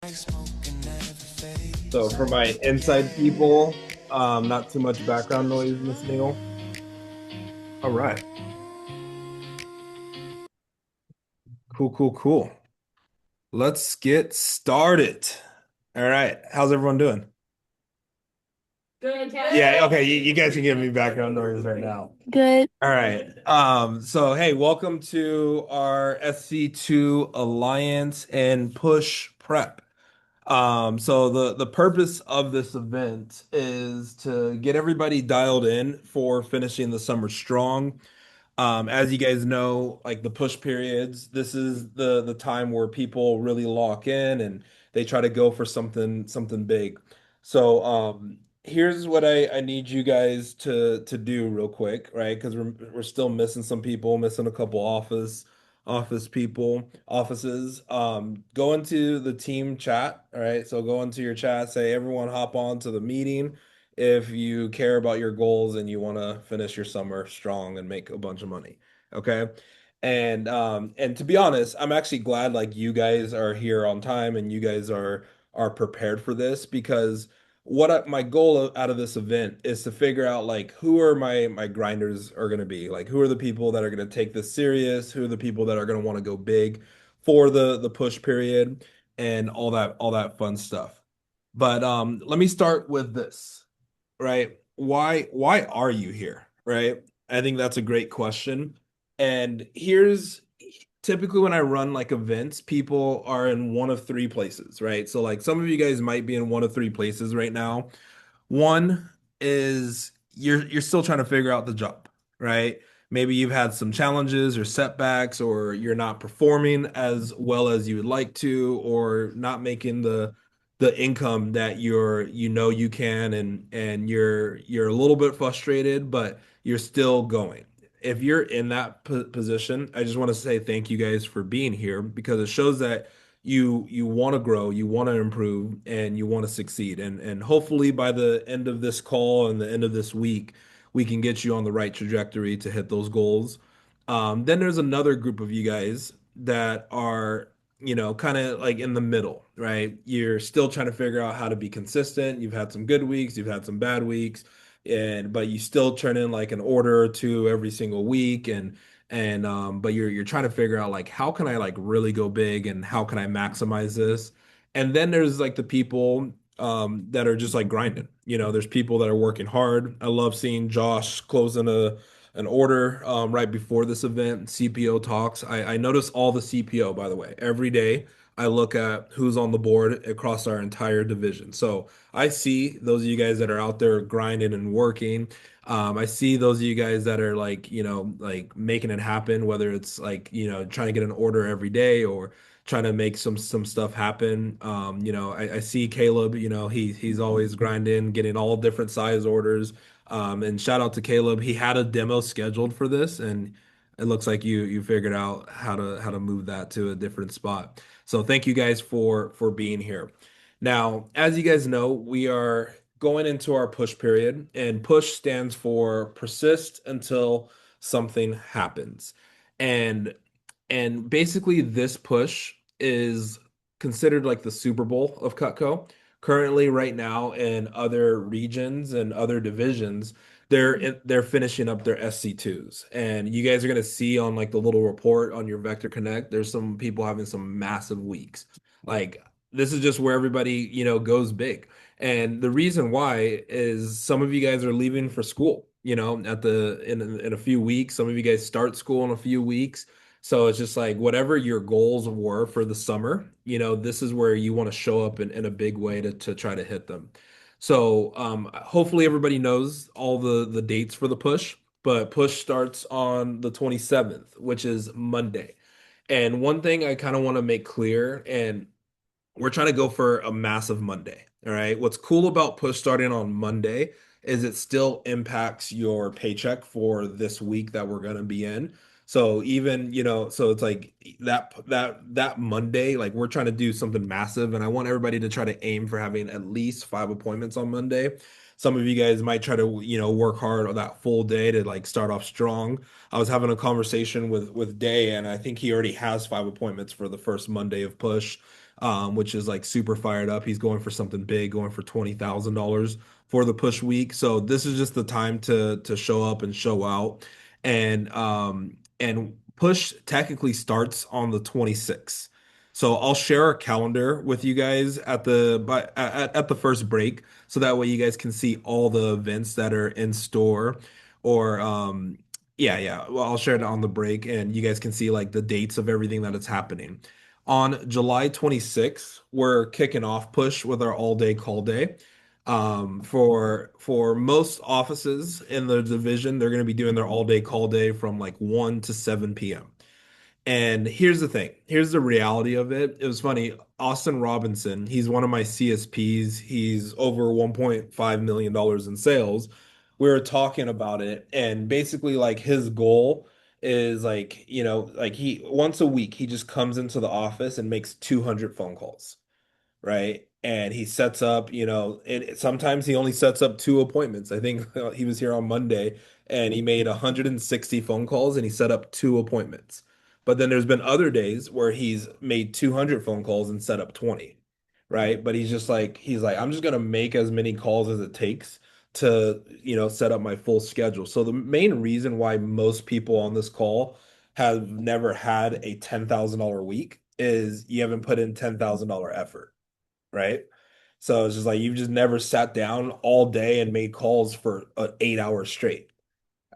So for my inside people, not too much background noise, Miss Neal. All right. Cool, cool, cool. Let's get started. All right. How's everyone doing? Good. Yeah, okay. You guys can give me background noise right now. Good. All right. So hey, welcome to our SC2 Alliance and Push Prep. So the purpose of this event is to get everybody dialed in for finishing the summer strong. As you guys know, like the push periods, this is the time where people really lock in and they try to go for something big. So here's what I need you guys to do real quick, right? Because we're still missing some people, missing a couple offices. Go into the team chat, all right? So go into your chat, say everyone hop on to the meeting if you care about your goals and you want to finish your summer strong and make a bunch of money. Okay. And to be honest, I'm actually glad like you guys are here on time and you guys are prepared for this because my goal out of this event is to figure out like who are my grinders are going to be, like who are the people that are going to take this serious, who are the people that are going to want to go big for the push period and all that fun stuff. But let me start with this, right? Why are you here, right? I think that's a great question. And here's typically when I run like events, people are in one of three places, right? So like some of you guys might be in one of three places right now. One is you're still trying to figure out the job, right? Maybe you've had some challenges or setbacks, or you're not performing as well as you would like to, or not making the income that you can, and you're a little bit frustrated, but you're still going. If you're in that position, I just want to say thank you guys for being here because it shows that you want to grow, you want to improve, and you want to succeed. And hopefully by the end of this call and the end of this week, we can get you on the right trajectory to hit those goals. Then there's another group of you guys that are, kind of like in the middle, right? You're still trying to figure out how to be consistent. You've had some good weeks, you've had some bad weeks, and but you still turn in like an order or two every single week, and but you're trying to figure out like how can I like really go big and how can I maximize this. And then there's like the people that are just like grinding. There's people that are working hard. I love seeing Josh closing an order right before this event, CPO talks. I notice all the CPO, by the way, every day. I look at who's on the board across our entire division. So I see those of you guys that are out there grinding and working. I see those of you guys that are like, like making it happen, whether it's like, trying to get an order every day or trying to make some stuff happen. I see Caleb, he's always grinding, getting all different size orders. And shout out to Caleb. He had a demo scheduled for this, and it looks like you figured out how to move that to a different spot. So thank you guys for being here. Now, as you guys know, we are going into our push period, and push stands for persist until something happens. And and basically this push is considered like the Super Bowl of Cutco. Currently, right now in other regions and other divisions, they're finishing up their SC2s. And you guys are gonna see on like the little report on your Vector Connect, there's some people having some massive weeks. Like this is just where everybody, goes big. And the reason why is some of you guys are leaving for school, in a few weeks. Some of you guys start school in a few weeks. So it's just like whatever your goals were for the summer, this is where you want to show up in a big way to try to hit them. So hopefully everybody knows all the dates for the push, but push starts on the 27th, which is Monday. And one thing I kind of want to make clear, and we're trying to go for a massive Monday. All right. What's cool about push starting on Monday is it still impacts your paycheck for this week that we're going to be in. So even, so it's like that Monday, like we're trying to do something massive, and I want everybody to try to aim for having at least 5 appointments on Monday. Some of you guys might try to, work hard on that full day to like start off strong. I was having a conversation with Day, and I think he already has 5 appointments for the first Monday of push. which is like super fired up. He's going for something big, going for $20,000 for the push week. So this is just the time to show up and show out. And push technically starts on the 26th. So I'll share a calendar with you guys at the first break, so that way you guys can see all the events that are in store. Or yeah, yeah. Well, I'll share it on the break, and you guys can see like the dates of everything that is happening. On July 26th, we're kicking off push with our all day call day. For most offices in the division, they're going to be doing their all day call day from like 1 to 7 p.m. And here's the thing. Here's the reality of it. It was funny. Austin Robinson, he's one of my CSPs. He's over $1.5 million in sales. We were talking about it, and basically, like, his goal is like, like he once a week, he just comes into the office and makes 200 phone calls, right? And he sets up, and sometimes he only sets up two appointments. I think he was here on Monday and he made 160 phone calls and he set up two appointments. But then there's been other days where he's made 200 phone calls and set up 20, right? But he's like, I'm just gonna make as many calls as it takes to, set up my full schedule. So the main reason why most people on this call have never had a $10,000 week is you haven't put in $10,000 effort, right? So it's just like you've just never sat down all day and made calls for 8 hours straight.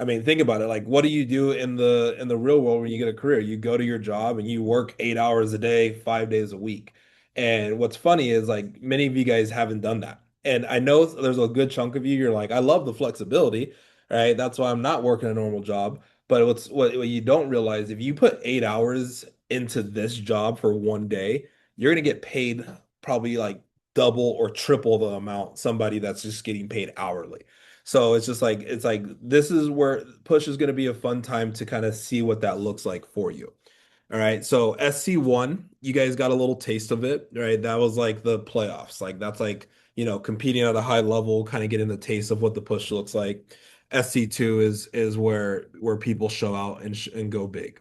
I mean, think about it. Like, what do you do in the real world when you get a career? You go to your job and you work 8 hours a day, 5 days a week. And what's funny is like many of you guys haven't done that. And I know there's a good chunk of you, you're like, I love the flexibility, right? That's why I'm not working a normal job. But what you don't realize, if you put 8 hours into this job for one day, you're gonna get paid probably like double or triple the amount somebody that's just getting paid hourly. So it's like this is where push is going to be a fun time to kind of see what that looks like for you. All right. So SC1, you guys got a little taste of it, right? That was like the playoffs. Like that's like, competing at a high level, kind of getting the taste of what the push looks like. SC2 is where people show out and go big.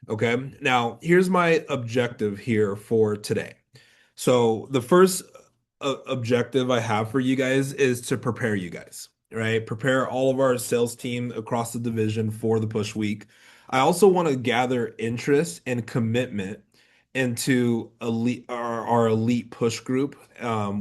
Okay. Now, here's my objective here for today. So the first objective I have for you guys is to prepare you guys, right? Prepare all of our sales team across the division for the push week. I also want to gather interest and commitment into our elite push group,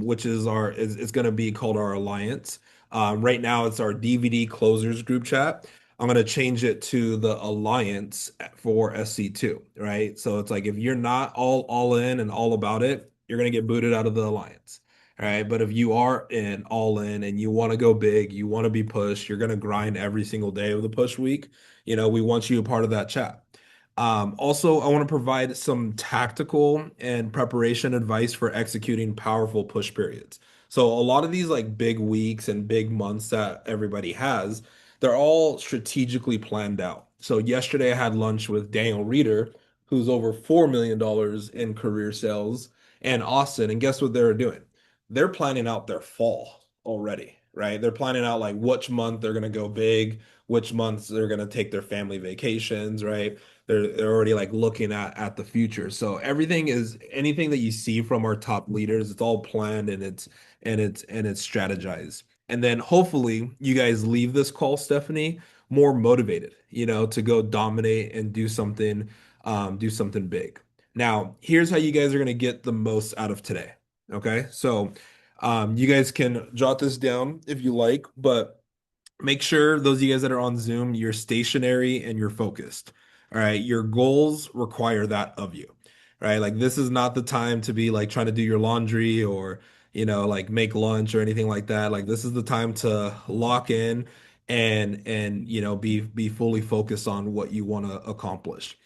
which is going to be called our alliance. Right now, it's our DVD closers group chat. I'm going to change it to the alliance for SC2, right? So it's like if you're not all in and all about it, you're going to get booted out of the alliance. All right. But if you are all in and you want to go big, you want to be pushed, you're going to grind every single day of the push week, we want you a part of that chat. Also, I want to provide some tactical and preparation advice for executing powerful push periods. So a lot of these like big weeks and big months that everybody has, they're all strategically planned out. So yesterday I had lunch with Daniel Reeder, who's over $4 million in career sales, and Austin, and guess what they're doing? They're planning out their fall already, right? They're planning out like which month they're going to go big, which months they're going to take their family vacations, right? They're already like looking at the future. So anything that you see from our top leaders, it's all planned and it's strategized. And then hopefully you guys leave this call, Stephanie, more motivated, to go dominate and do something big. Now, here's how you guys are going to get the most out of today. Okay. So, you guys can jot this down if you like, but make sure those of you guys that are on Zoom, you're stationary and you're focused. All right. Your goals require that of you, right? Like, this is not the time to be like trying to do your laundry or, like make lunch or anything like that. Like, this is the time to lock in and, be fully focused on what you want to accomplish.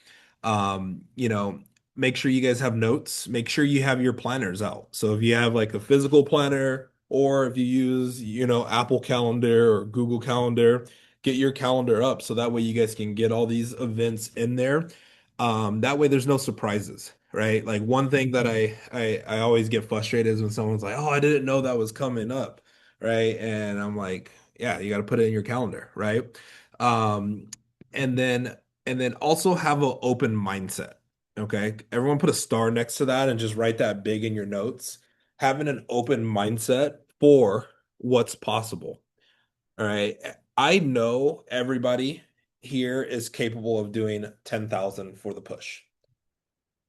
Um, you know, Make sure you guys have notes. Make sure you have your planners out. So if you have like a physical planner or if you use, Apple Calendar or Google Calendar, get your calendar up so that way you guys can get all these events in there. That way there's no surprises, right? Like one thing that I always get frustrated is when someone's like, "Oh, I didn't know that was coming up," right? And I'm like, "Yeah, you got to put it in your calendar, right?" Um, and then also have an open mindset. Okay. Everyone put a star next to that and just write that big in your notes. Having an open mindset for what's possible. All right. I know everybody here is capable of doing 10,000 for the push.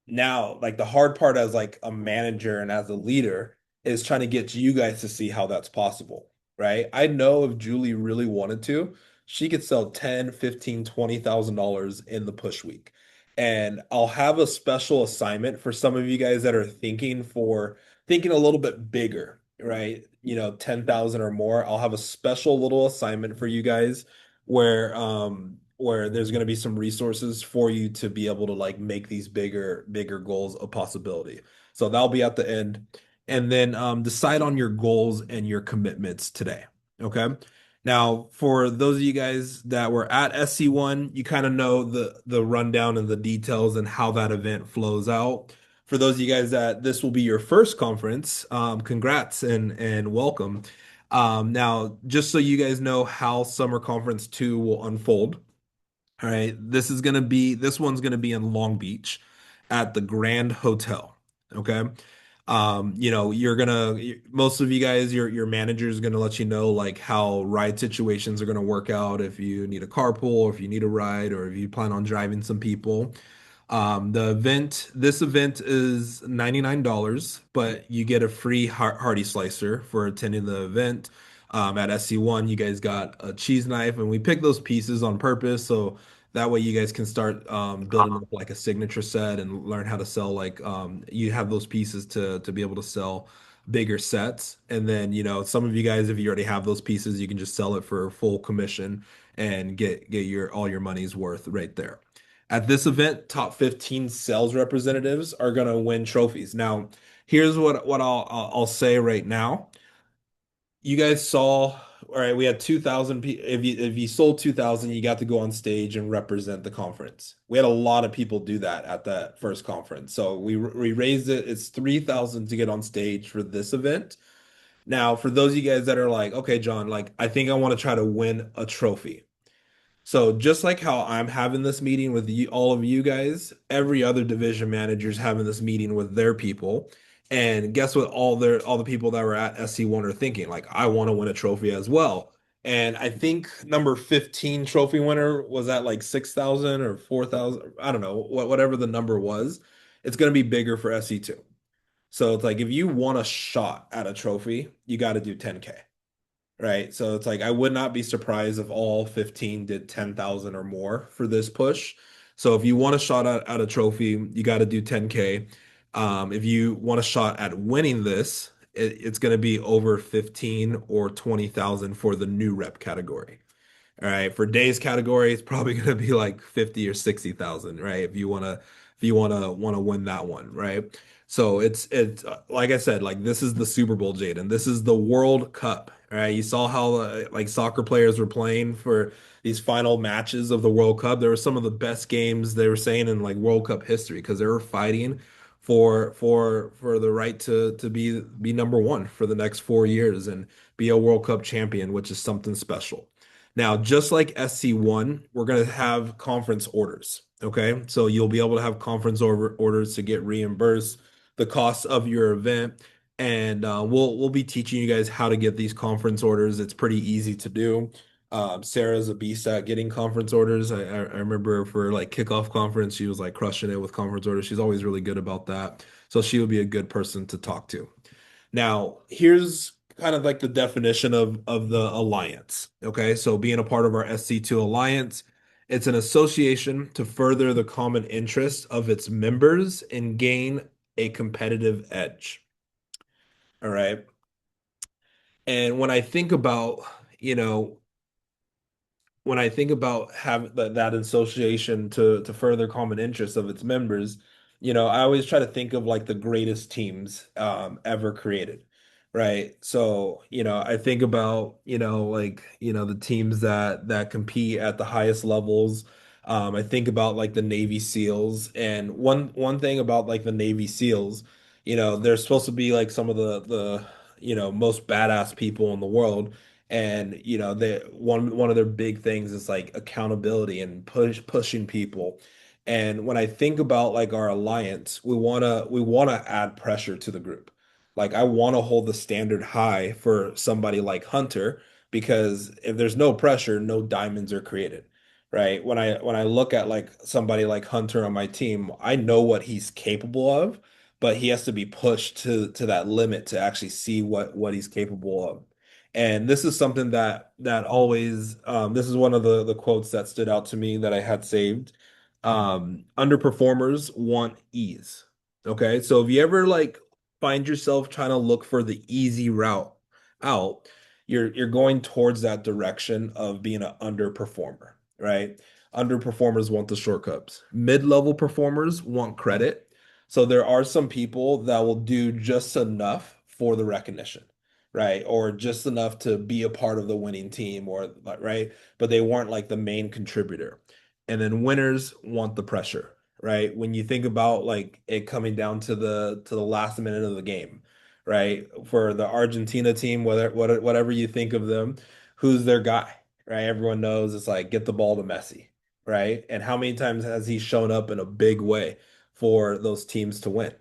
Now, like the hard part as like a manager and as a leader is trying to get you guys to see how that's possible, right? I know if Julie really wanted to, she could sell 10, 15, $20,000 in the push week. And I'll have a special assignment for some of you guys that are thinking a little bit bigger, right? 10,000 or more. I'll have a special little assignment for you guys where there's going to be some resources for you to be able to like make these bigger goals a possibility. So that'll be at the end. And then decide on your goals and your commitments today. Okay. Now, for those of you guys that were at SC1, you kind of know the rundown and the details and how that event flows out. For those of you guys that this will be your first conference, congrats and welcome. Now, just so you guys know how Summer Conference 2 will unfold. All right, this one's gonna be in Long Beach at the Grand Hotel. Okay. Most of you guys, your manager is gonna let you know like how ride situations are gonna work out if you need a carpool, or if you need a ride, or if you plan on driving some people. This event is $99, but you get a free hearty slicer for attending the event. At SC1, you guys got a cheese knife, and we picked those pieces on purpose so that way you guys can start building up like a signature set and learn how to sell like you have those pieces to be able to sell bigger sets. And then, some of you guys, if you already have those pieces, you can just sell it for full commission and get your all your money's worth right there. At this event, top 15 sales representatives are going to win trophies. Now, here's what I'll say right now. You guys saw, all right, we had 2,000 people. If you sold 2,000, you got to go on stage and represent the conference. We had a lot of people do that at that first conference. So we raised it. It's 3,000 to get on stage for this event. Now, for those of you guys that are like, okay, John, like I think I want to try to win a trophy. So just like how I'm having this meeting with you, all of you guys, every other division manager's having this meeting with their people. And guess what? All the people that were at SC1 are thinking, like, I want to win a trophy as well. And I think number 15 trophy winner was at like 6,000 or 4,000. I don't know, whatever the number was. It's going to be bigger for SC2. So it's like if you want a shot at a trophy, you got to do 10K. Right. So it's like I would not be surprised if all 15 did 10,000 or more for this push. So if you want a shot at a trophy, you got to do 10K. If you want a shot at winning this, it's going to be over 15 or 20,000 for the new rep category. All right, for days category, it's probably going to be like 50 or 60,000, right? If you want to win that one, right? So it's like I said, like this is the Super Bowl, Jaden. This is the World Cup, right? You saw how like soccer players were playing for these final matches of the World Cup. There were some of the best games they were saying in like World Cup history because they were fighting for the right to be number one for the next 4 years and be a World Cup champion, which is something special. Now, just like SC1, we're going to have conference orders. Okay. So you'll be able to have conference orders to get reimbursed the cost of your event. And we'll be teaching you guys how to get these conference orders. It's pretty easy to do. Sarah's a beast at getting conference orders. I remember for like kickoff conference, she was like crushing it with conference orders. She's always really good about that. So she would be a good person to talk to. Now, here's kind of like the definition of the alliance. Okay, so being a part of our SC2 Alliance, it's an association to further the common interest of its members and gain a competitive edge. All right. And you know, when I think about having that association to further common interests of its members, I always try to think of like the greatest teams ever created, right? So, I think about, like, the teams that compete at the highest levels. I think about like the Navy SEALs, and one thing about like the Navy SEALs, they're supposed to be like some of the most badass people in the world. And they one of their big things is like accountability and pushing people. And when I think about like our alliance, we wanna add pressure to the group. Like I want to hold the standard high for somebody like Hunter because if there's no pressure, no diamonds are created. Right? When I look at like somebody like Hunter on my team, I know what he's capable of, but he has to be pushed to that limit to actually see what he's capable of. And this is something that always this is one of the quotes that stood out to me that I had saved. Underperformers want ease. Okay. So if you ever like find yourself trying to look for the easy route out, you're going towards that direction of being an underperformer, right? Underperformers want the shortcuts. Mid-level performers want credit. So there are some people that will do just enough for the recognition, right? Or just enough to be a part of the winning team or right, but they weren't like the main contributor. And then winners want the pressure, right? When you think about like it coming down to the last minute of the game, right? For the Argentina team, whatever you think of them, who's their guy, right? Everyone knows it's like get the ball to Messi, right? And how many times has he shown up in a big way for those teams to win?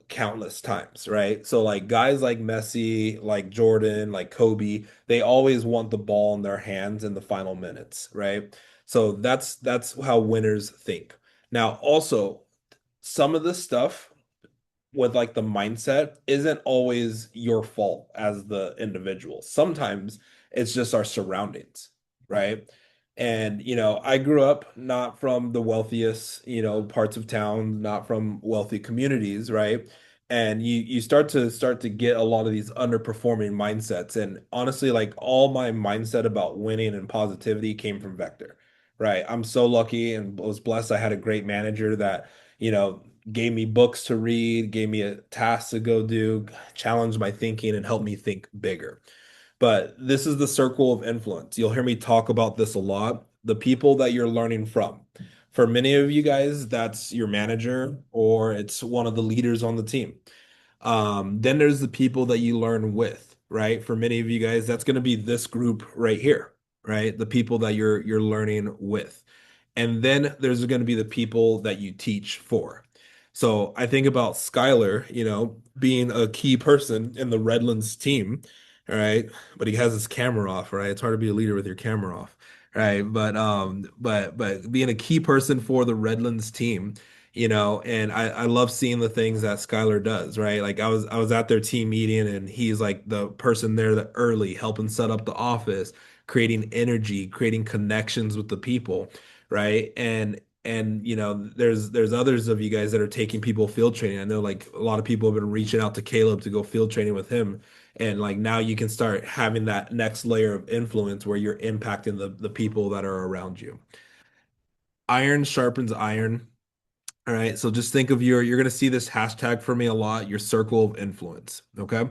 Countless times, right? So like guys like Messi, like Jordan, like Kobe, they always want the ball in their hands in the final minutes, right? So that's how winners think. Now, also, some of the stuff with like the mindset isn't always your fault as the individual. Sometimes it's just our surroundings, right? And I grew up not from the wealthiest, parts of town, not from wealthy communities, right? And you start to get a lot of these underperforming mindsets. And honestly, like all my mindset about winning and positivity came from Vector, right? I'm so lucky and was blessed. I had a great manager that, you know, gave me books to read, gave me a task to go do, challenged my thinking, and helped me think bigger. But this is the circle of influence. You'll hear me talk about this a lot. The people that you're learning from. For many of you guys, that's your manager or it's one of the leaders on the team. Then there's the people that you learn with, right? For many of you guys, that's going to be this group right here, right? The people that you're learning with. And then there's going to be the people that you teach for. So I think about Skylar, being a key person in the Redlands team, all right? But he has his camera off, right? It's hard to be a leader with your camera off, right? But being a key person for the Redlands team, and I love seeing the things that Skylar does, right? Like I was at their team meeting and he's like the person there that early helping set up the office, creating energy, creating connections with the people, right? And there's others of you guys that are taking people field training. I know like a lot of people have been reaching out to Caleb to go field training with him. And like now you can start having that next layer of influence where you're impacting the people that are around you. Iron sharpens iron. All right. So just think of you're going to see this hashtag for me a lot, your circle of influence. Okay.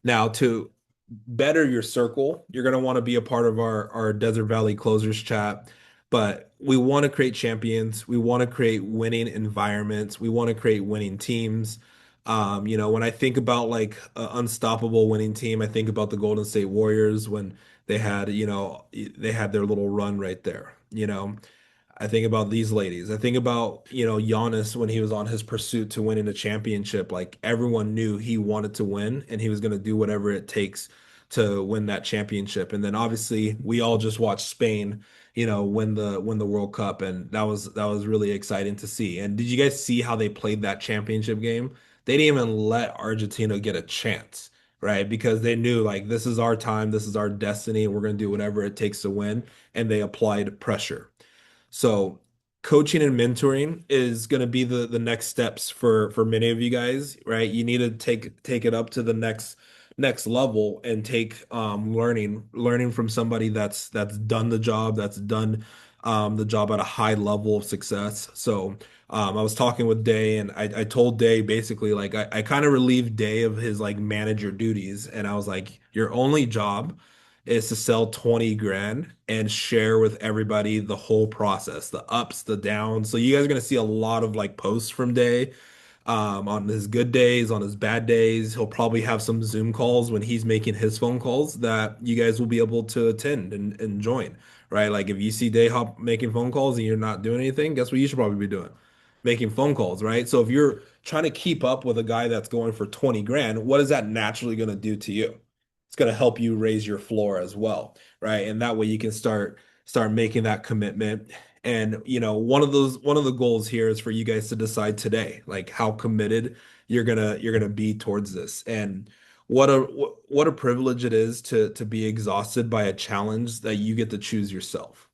Now, to better your circle, you're going to want to be a part of our Desert Valley Closers chat. But we want to create champions. We want to create winning environments. We want to create winning teams. When I think about like an unstoppable winning team, I think about the Golden State Warriors when they had their little run right there. I think about these ladies. I think about, Giannis when he was on his pursuit to winning a championship. Like everyone knew he wanted to win and he was going to do whatever it takes to win that championship. And then obviously we all just watched Spain, win the World Cup and that was really exciting to see. And did you guys see how they played that championship game? They didn't even let Argentina get a chance, right? Because they knew like this is our time, this is our destiny, and we're going to do whatever it takes to win. And they applied pressure. So coaching and mentoring is going to be the next steps for many of you guys, right? You need to take it up to the next level and take learning from somebody that's done the job, that's done the job at a high level of success. So I was talking with Day and I told Day basically like I kind of relieved Day of his like manager duties and I was like, your only job is to sell 20 grand and share with everybody the whole process, the ups, the downs. So you guys are going to see a lot of like posts from Day On his good days, on his bad days, he'll probably have some Zoom calls when he's making his phone calls that you guys will be able to attend and join, right? Like if you see Dayhop making phone calls and you're not doing anything, guess what you should probably be doing? Making phone calls, right? So if you're trying to keep up with a guy that's going for 20 grand, what is that naturally going to do to you? It's going to help you raise your floor as well, right? And that way you can start making that commitment. And one of the goals here is for you guys to decide today, like how committed you're gonna be towards this. And what a privilege it is to be exhausted by a challenge that you get to choose yourself.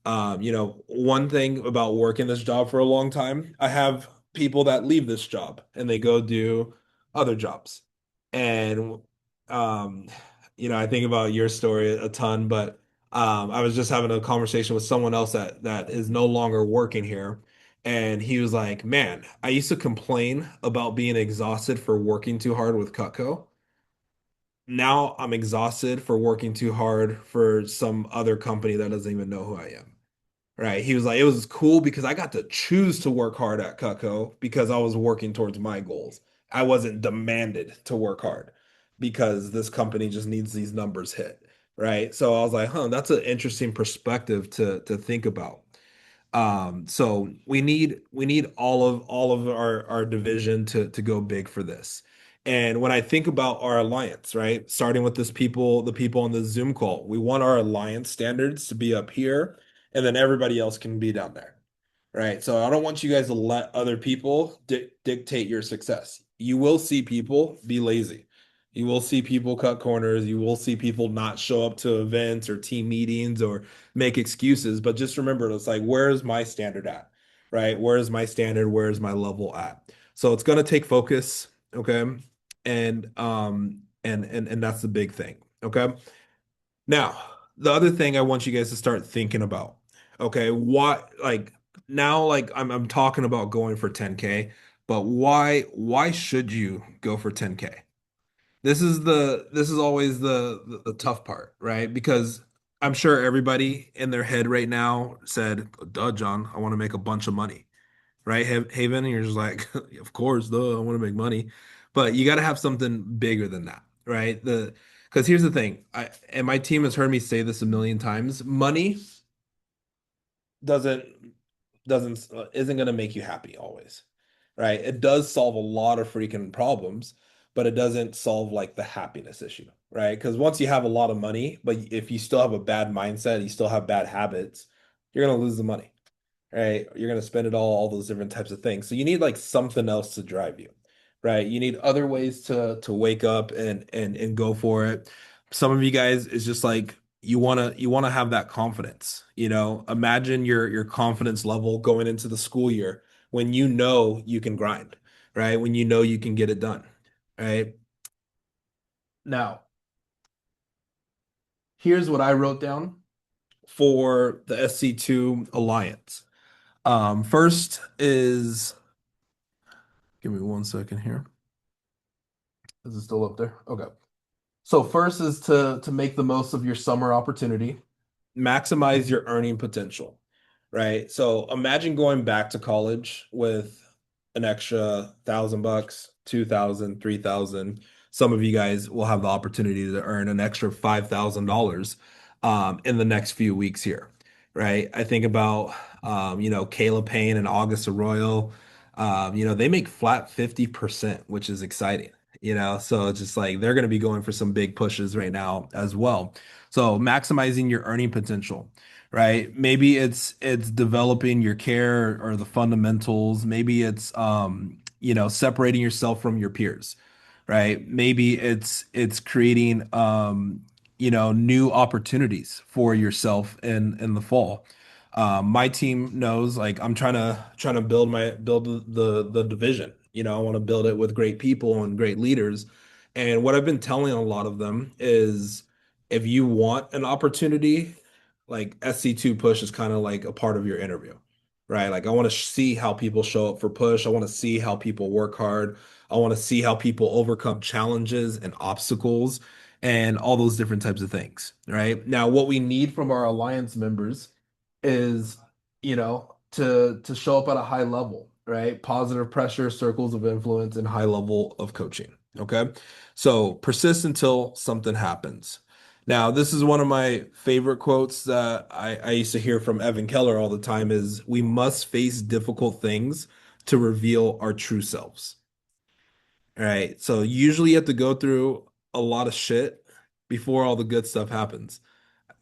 One thing about working this job for a long time, I have people that leave this job and they go do other jobs. And um, I think about your story a ton, but I was just having a conversation with someone else that is no longer working here. And he was like, "Man, I used to complain about being exhausted for working too hard with Cutco. Now I'm exhausted for working too hard for some other company that doesn't even know who I am." Right. He was like, it was cool because I got to choose to work hard at Cutco because I was working towards my goals. I wasn't demanded to work hard because this company just needs these numbers hit. Right. So I was like, huh, that's an interesting perspective to think about. So we need all of our division to go big for this. And when I think about our alliance, right, starting with the people on the Zoom call, we want our alliance standards to be up here, and then everybody else can be down there. Right. So I don't want you guys to let other people dictate your success. You will see people be lazy. You will see people cut corners. You will see people not show up to events or team meetings or make excuses. But just remember, it's like, where is my standard at? Right? Where is my standard? Where is my level at? So it's gonna take focus. Okay. And that's the big thing. Okay. Now, the other thing I want you guys to start thinking about, okay, what like now like I'm talking about going for 10K, but why should you go for 10K? This is always the tough part, right? Because I'm sure everybody in their head right now said, "Duh, John, I want to make a bunch of money." Right, Haven? And you're just like, of course, duh, I want to make money. But you got to have something bigger than that, right? Because here's the thing, and my team has heard me say this a million times, money doesn't doesn't isn't going to make you happy always, right? It does solve a lot of freaking problems, but it doesn't solve like the happiness issue, right? Because once you have a lot of money, but if you still have a bad mindset, you still have bad habits, you're going to lose the money, right? You're going to spend it all those different types of things. So you need like something else to drive you, right? You need other ways to wake up and go for it. Some of you guys is just like you want to have that confidence. Imagine your confidence level going into the school year when you know you can grind, right? When you know you can get it done, right? Now, here's what I wrote down for the SC2 Alliance. First is Give me 1 second here. Is it still up there? Okay. So first is to make the most of your summer opportunity, maximize your earning potential, right? So imagine going back to college with an extra $1,000, 2,000, 3,000. Some of you guys will have the opportunity to earn an extra $5,000 in the next few weeks here, right? I think about Kayla Payne and August Arroyo. They make flat 50%, which is exciting. So it's just like they're going to be going for some big pushes right now as well. So maximizing your earning potential, right? Maybe it's developing your care or the fundamentals. Maybe it's separating yourself from your peers, right? Maybe it's creating new opportunities for yourself in the fall. My team knows like I'm trying to build the division. I want to build it with great people and great leaders. And what I've been telling a lot of them is if you want an opportunity, like SC2 push is kind of like a part of your interview, right? Like I want to see how people show up for push. I want to see how people work hard. I want to see how people overcome challenges and obstacles and all those different types of things, right? Now, what we need from our alliance members is, to show up at a high level. right? Positive pressure, circles of influence, and high level of coaching. Okay. So persist until something happens. Now, this is one of my favorite quotes that I used to hear from Evan Keller all the time is we must face difficult things to reveal our true selves. All right. So usually you have to go through a lot of shit before all the good stuff happens.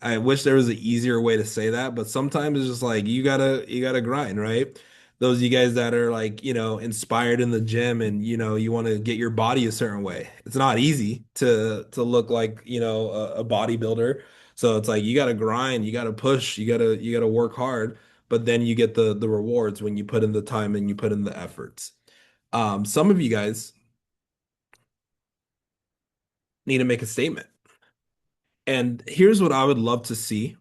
I wish there was an easier way to say that, but sometimes it's just like you gotta grind, right? Those of you guys that are like, inspired in the gym and you want to get your body a certain way. It's not easy to look like, a bodybuilder. So it's like you gotta grind, you gotta push, you gotta work hard, but then you get the rewards when you put in the time and you put in the efforts. Some of you guys need to make a statement. And here's what I would love to see.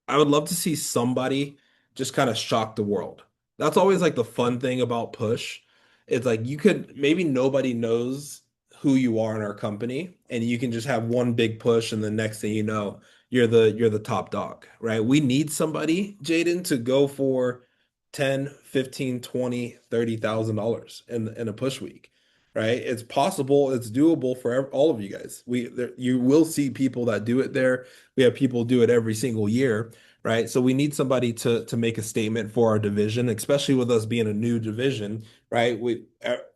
I would love to see somebody just kind of shock the world. That's always like the fun thing about push. It's like you could maybe nobody knows who you are in our company and you can just have one big push and the next thing you know, you're the top dog, right? We need somebody, Jaden, to go for 10, 15, 20, $30,000 in a push week. Right? It's possible, it's doable for all of you guys. You will see people that do it there. We have people do it every single year, right? So we need somebody to make a statement for our division, especially with us being a new division, right?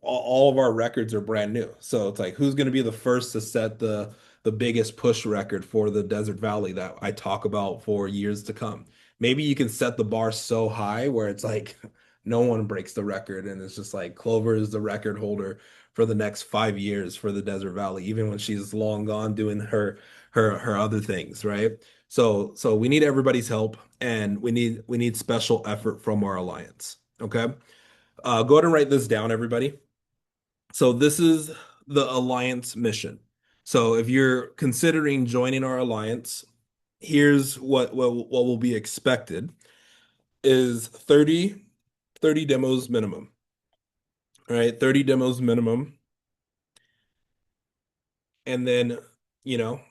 All of our records are brand new. So it's like who's going to be the first to set the biggest push record for the Desert Valley that I talk about for years to come. Maybe you can set the bar so high where it's like no one breaks the record and it's just like Clover is the record holder for the next 5 years for the Desert Valley, even when she's long gone doing her other things, right? So we need everybody's help and we need special effort from our alliance. Okay. Go ahead and write this down, everybody. So this is the alliance mission. So if you're considering joining our alliance, here's what will be expected is 30 demos minimum. All right, 30 demos minimum. And then,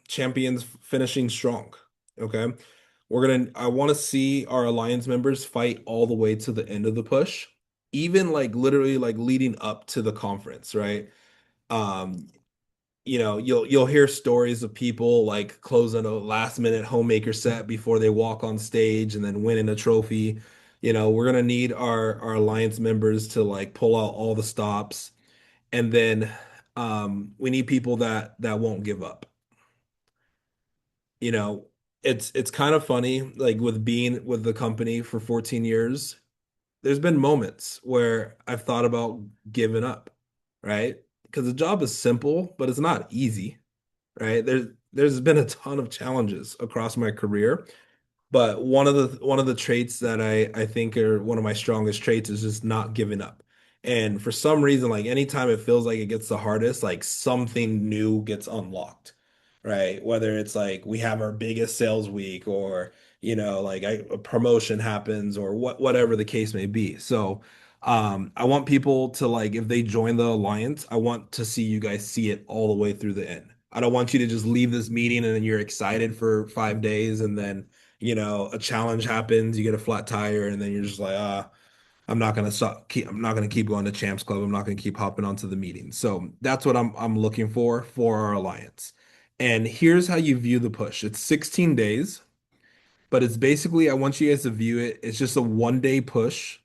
champions finishing strong. Okay. I want to see our alliance members fight all the way to the end of the push, even like literally like leading up to the conference, right? Um, you'll hear stories of people like closing a last minute homemaker set before they walk on stage and then winning a trophy. We're gonna need our alliance members to like pull out all the stops, and then we need people that won't give up. you know, it's kind of funny, like with being with the company for 14 years, there's been moments where I've thought about giving up, right? Because the job is simple, but it's not easy, right? There's been a ton of challenges across my career, but one of the traits that I think are one of my strongest traits is just not giving up. And for some reason, like anytime it feels like it gets the hardest, like something new gets unlocked, right? Whether it's like we have our biggest sales week or, like a promotion happens or whatever the case may be. So, I want people to like, if they join the alliance, I want to see you guys see it all the way through the end. I don't want you to just leave this meeting and then you're excited for 5 days and then a challenge happens, you get a flat tire, and then you're just like, I'm not gonna stop. I'm not gonna keep going to Champs Club. I'm not gonna keep hopping onto the meetings. So that's what I'm looking for our alliance. And here's how you view the push. It's 16 days, but it's basically I want you guys to view it. It's just a 1 day push,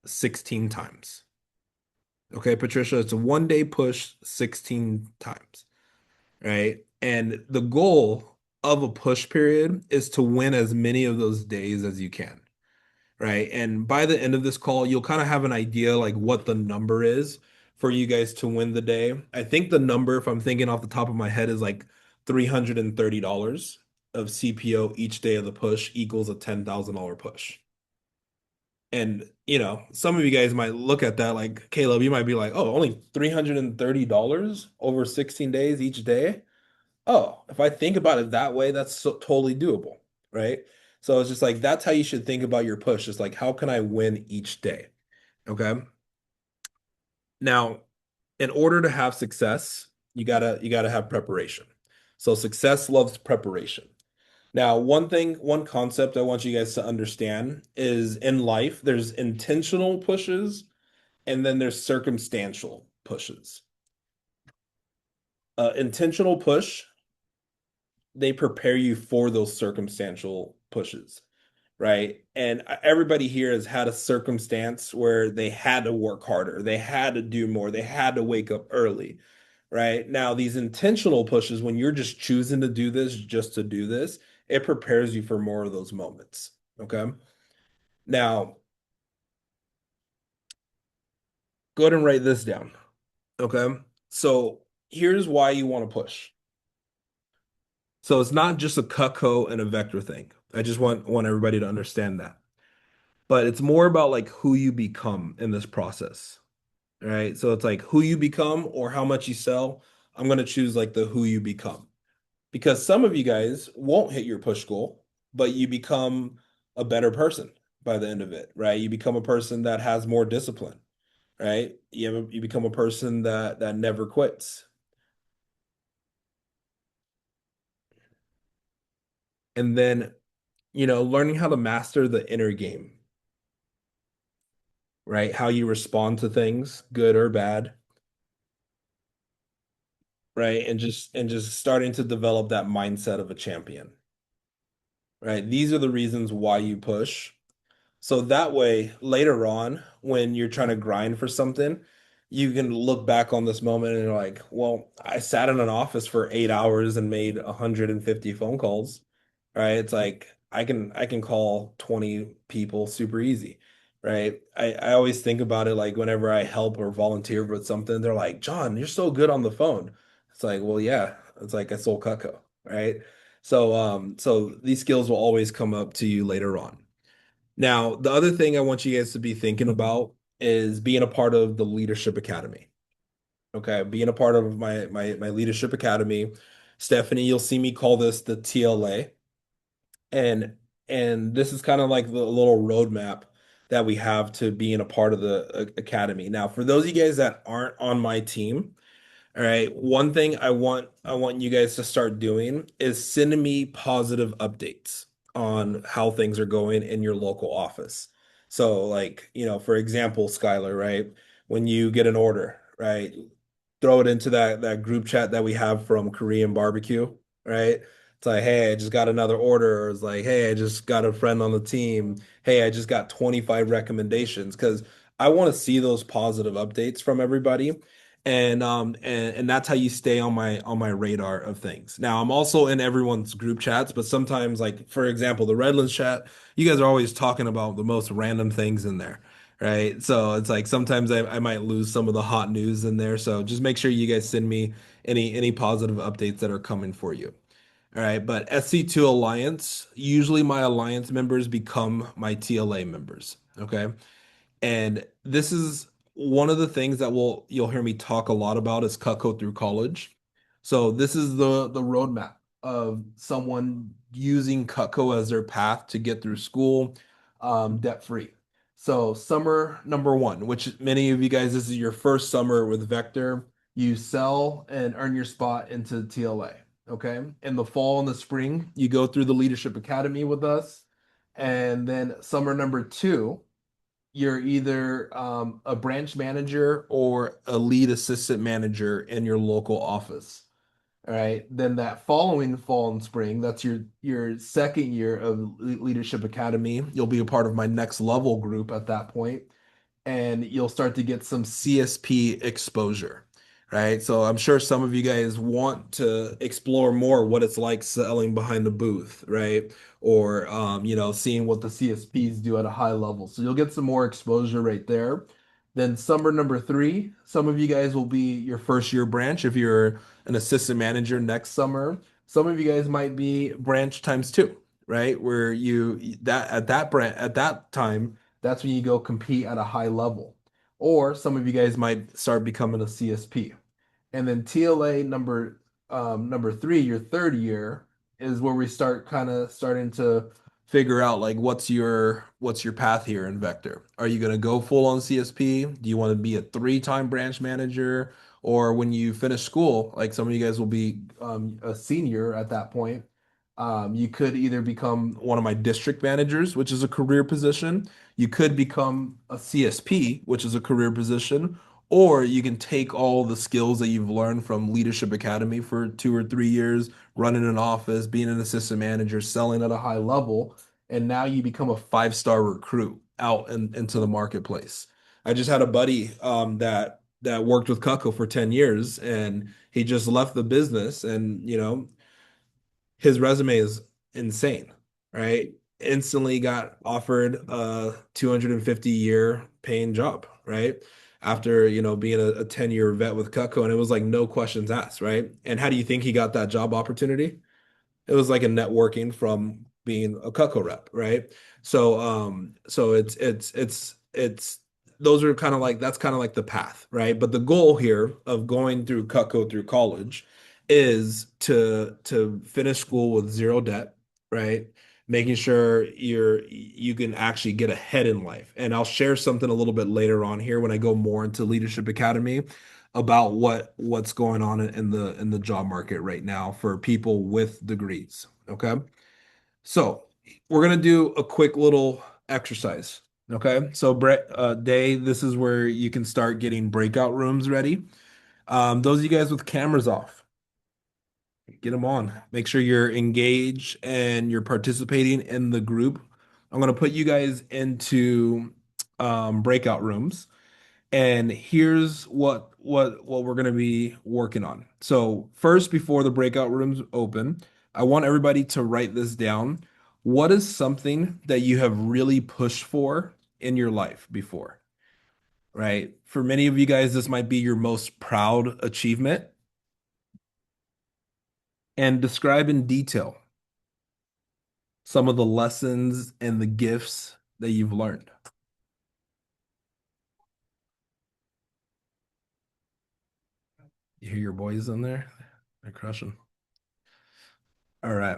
16 times. Okay, Patricia, it's a 1 day push 16 times, right? And the goal of a push period is to win as many of those days as you can, right? And by the end of this call, you'll kind of have an idea like what the number is for you guys to win the day. I think the number, if I'm thinking off the top of my head, is like $330 of CPO each day of the push equals a $10,000 push. And, some of you guys might look at that like, Caleb, you might be like, oh, only $330 over 16 days each day. Oh, if I think about it that way, that's totally doable, right? So it's just like that's how you should think about your push. It's like how can I win each day? Okay. Now, in order to have success, you gotta have preparation. So success loves preparation. Now, one concept I want you guys to understand is in life, there's intentional pushes And then there's circumstantial pushes. Intentional push, they prepare you for those circumstantial pushes, right? And everybody here has had a circumstance where they had to work harder, they had to do more, they had to wake up early, right? Now, these intentional pushes, when you're just choosing to do this just to do this, it prepares you for more of those moments. Okay. Now, go ahead and write this down. Okay. So here's why you want to push. So it's not just a Cutco and a vector thing. I just want everybody to understand that. But it's more about like who you become in this process. Right? So it's like who you become or how much you sell. I'm going to choose like the who you become. Because some of you guys won't hit your push goal, but you become a better person by the end of it, right? You become a person that has more discipline, right? You become a person that never quits. And then, learning how to master the inner game, right? How you respond to things, good or bad, right? And just starting to develop that mindset of a champion, right? These are the reasons why you push. So that way, later on, when you're trying to grind for something, you can look back on this moment and you're like, well, I sat in an office for 8 hours and made 150 phone calls, right? It's like I can call 20 people super easy, right? I always think about it like whenever I help or volunteer with something, they're like, John, you're so good on the phone. It's like, well, yeah, it's like I sold Cutco, right? So these skills will always come up to you later on. Now, the other thing I want you guys to be thinking about is being a part of the Leadership Academy. Okay, being a part of my Leadership Academy. Stephanie, you'll see me call this the TLA. And and this is kind of like the little roadmap that we have to being a part of the academy. Now, for those of you guys that aren't on my team, all right. One thing I want you guys to start doing is sending me positive updates on how things are going in your local office. So like, for example, Skylar, right? When you get an order, right? Throw it into that group chat that we have from Korean barbecue, right? It's like, hey, I just got another order. Or it's like, hey, I just got a friend on the team. Hey, I just got 25 recommendations because I want to see those positive updates from everybody and that's how you stay on my radar of things. Now I'm also in everyone's group chats, but sometimes, like for example, the Redlands chat, you guys are always talking about the most random things in there, right? So it's like sometimes I might lose some of the hot news in there. So just make sure you guys send me any positive updates that are coming for you. All right, but SC2 Alliance, usually my alliance members become my TLA members. Okay. And this is one of the things that you'll hear me talk a lot about is Cutco through college. So this is the roadmap of someone using Cutco as their path to get through school debt free. So summer number one, which many of you guys, this is your first summer with Vector. You sell and earn your spot into TLA. Okay. In the fall and the spring, you go through the Leadership Academy with us. And then summer number two, you're either a branch manager or a lead assistant manager in your local office. All right. Then that following fall and spring, that's your second year of Leadership Academy. You'll be a part of my next level group at that point and you'll start to get some CSP exposure, right? So I'm sure some of you guys want to explore more what it's like selling behind the booth, right? Or seeing what the CSPs do at a high level. So you'll get some more exposure right there. Then summer number three, some of you guys will be your first year branch if you're an assistant manager next summer. Some of you guys might be branch times two, right? Where you that at that branch at that time that's when you go compete at a high level. Or some of you guys might start becoming a CSP. And then TLA number three, your third year, is where we start kind of starting to figure out like what's your path here in Vector. Are you going to go full on CSP? Do you want to be a three-time branch manager? Or when you finish school, like some of you guys will be a senior at that point, You could either become one of my district managers, which is a career position. You could become a CSP, which is a career position, or you can take all the skills that you've learned from Leadership Academy for 2 or 3 years, running an office, being an assistant manager, selling at a high level, and now you become a five-star recruit out into the marketplace. I just had a buddy that worked with Cutco for 10 years, and he just left the business, and his resume is insane, right? Instantly got offered a 250-year paying job, right? After, being a 10-year vet with Cutco, and it was like no questions asked, right? And how do you think he got that job opportunity? It was like a networking from being a Cutco rep, right? So it's those are kind of like that's kind of like the path, right? But the goal here of going through Cutco through college is to finish school with zero debt, right? Making sure you can actually get ahead in life. And I'll share something a little bit later on here when I go more into Leadership Academy about what's going on in the job market right now for people with degrees. Okay. So we're gonna do a quick little exercise. Okay. So Day, this is where you can start getting breakout rooms ready. Those of you guys with cameras off, get them on. Make sure you're engaged and you're participating in the group. I'm gonna put you guys into breakout rooms. And here's what we're going to be working on. So first, before the breakout rooms open, I want everybody to write this down. What is something that you have really pushed for in your life before, right? For many of you guys, this might be your most proud achievement. And describe in detail some of the lessons and the gifts that you've learned. You hear your boys in there? They're crushing. All right.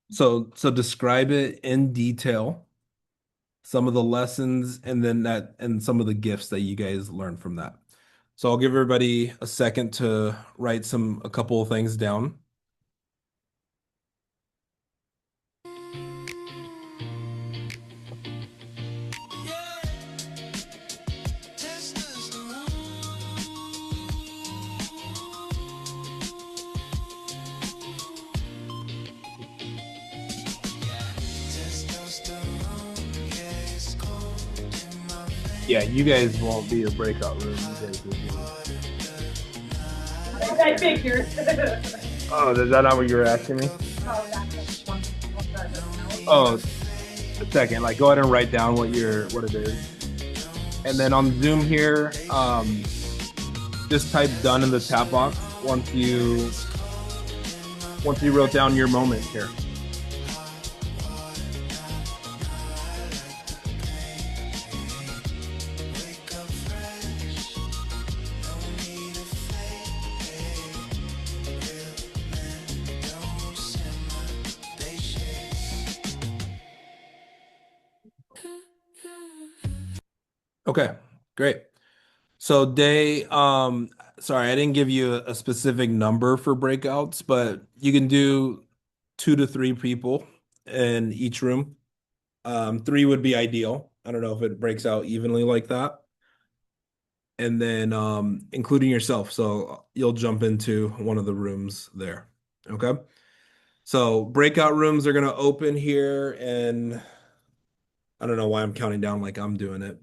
So describe it in detail, some of the lessons, and then and some of the gifts that you guys learned from that. So I'll give everybody a second to write a couple of things down. Yeah, you guys won't be a breakout room. You guys will be. I figured. Oh, is that not what you were asking me? Oh, that's one. Oh, a second. Like, go ahead and write down what it is, and then on Zoom here, just type "done" in the chat box once you wrote down your moment here. Okay, great. So sorry, I didn't give you a specific number for breakouts, but you can do 2 to 3 people in each room. Three would be ideal. I don't know if it breaks out evenly like that. And then including yourself. So you'll jump into one of the rooms there. Okay. So breakout rooms are gonna open here, and I don't know why I'm counting down like I'm doing it.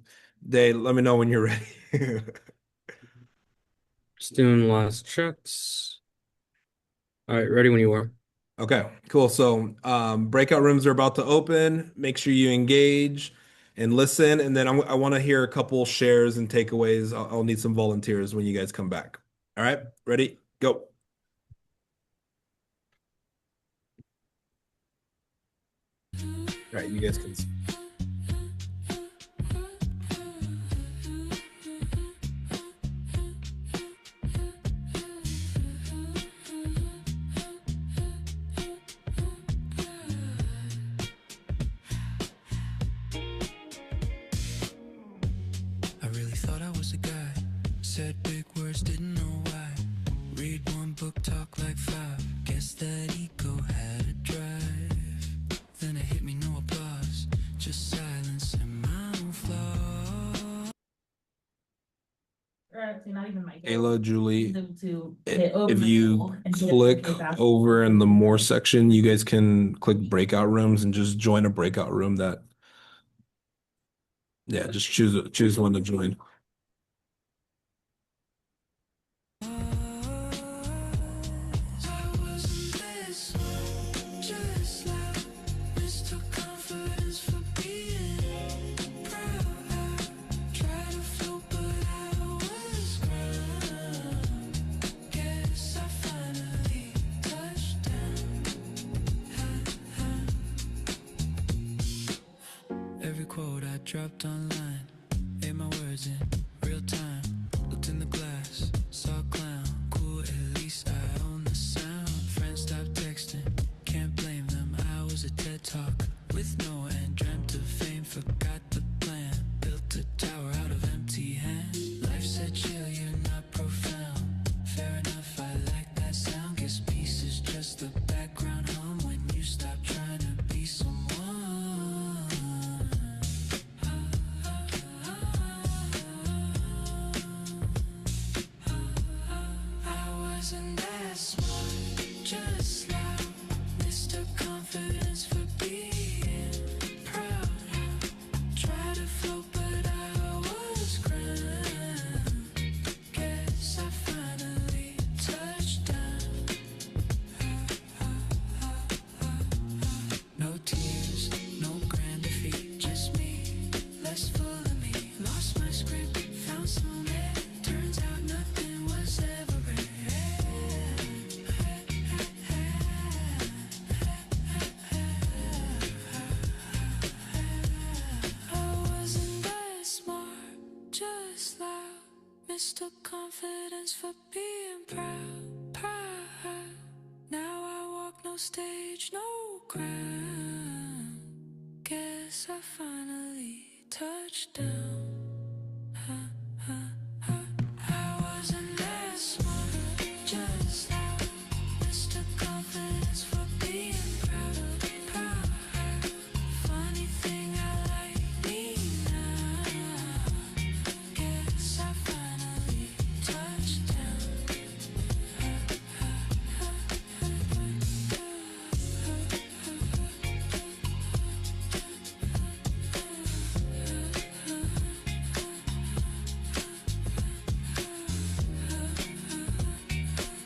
Day, let me know when you're ready. Just doing last checks. All right, ready when you are. Okay, cool. So breakout rooms are about to open. Make sure you engage and listen. And then I want to hear a couple shares and takeaways. I'll need some volunteers when you guys come back. All right, ready? Go. All right, you guys can. I really thought I was a guy. Said big words, didn't know why. Read one book, talk like five. Guess that ego had Ayla, Julie, if you click over in the more section, you guys can click breakout rooms and just join a breakout room that, yeah, just choose one to join. I wasn't this one, just like Mr. Confidence for being proud. I tried to float, but I was ground. Guess I finally touched down. Every quote I dropped online, made my words in real time. Looked in the glass, saw a clown. Cool, at least I own the sound. Friends stopped texting, can't blame them. I was a TED Talk with no end. Dreamt of fame, forgot the plan. Built a tower out of empty hands. Life said chill, you're not profound. Fair enough, I like that sound. Guess peace is just the background hum when you stop trying to be someone. I wasn't that smart, just loud. Mr. Confidence for being proud. Tried to float, but I was ground. Guess I finally touched down. No tears, no grand defeat, just me, less full of me. Lost my script, found some air. Turns out nothing was ever I wasn't that smart, just loud. Mr. Confidence for being proud, proud. Now I walk no stage, no crown. Guess I finally touched down. I wasn't that smart, just loud. Mr. Confidence for being proud, proud. Funny thing, I like me now. Guess I finally touched down.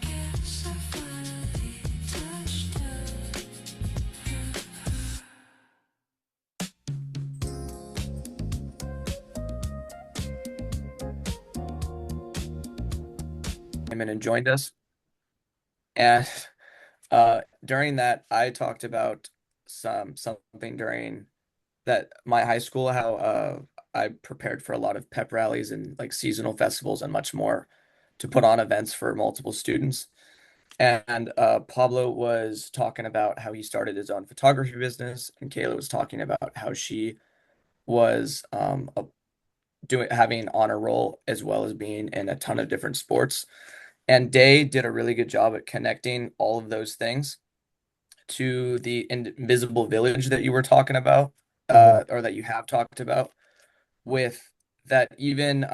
Guess I finally touched down. Came in and joined us. And during that, I talked about something during that my high school, how I prepared for a lot of pep rallies and like seasonal festivals and much more to put on events for multiple students. And Pablo was talking about how he started his own photography business, and Kayla was talking about how she was having an honor roll as well as being in a ton of different sports. And Day did a really good job at connecting all of those things to the invisible village that you were talking about, or that you have talked about, with that even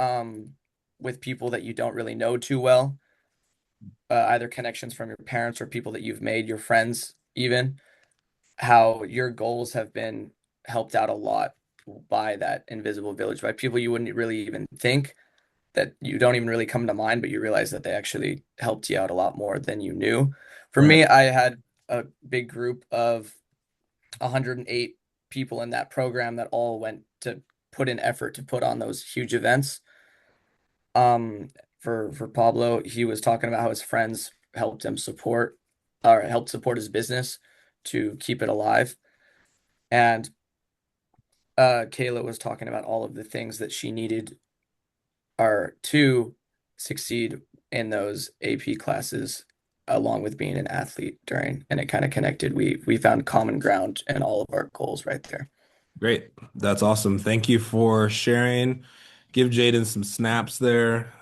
with people that you don't really know too well, either connections from your parents or people that you've made, your friends, even, how your goals have been helped out a lot by that invisible village, by people you wouldn't really even think, that you don't even really come to mind, but you realize that they actually helped you out a lot more than you knew. For Right. me, I had a big group of 108 people in that program that all went to put in effort to put on those huge events. For Pablo, he was talking about how his friends helped him support or helped support his business to keep it alive. And Kayla was talking about all of the things that she needed are to succeed in those AP classes along with being an athlete during, and it kind of connected. We found common ground in all of our goals right there. Great. That's awesome. Thank you for sharing. Give Jaden some snaps there.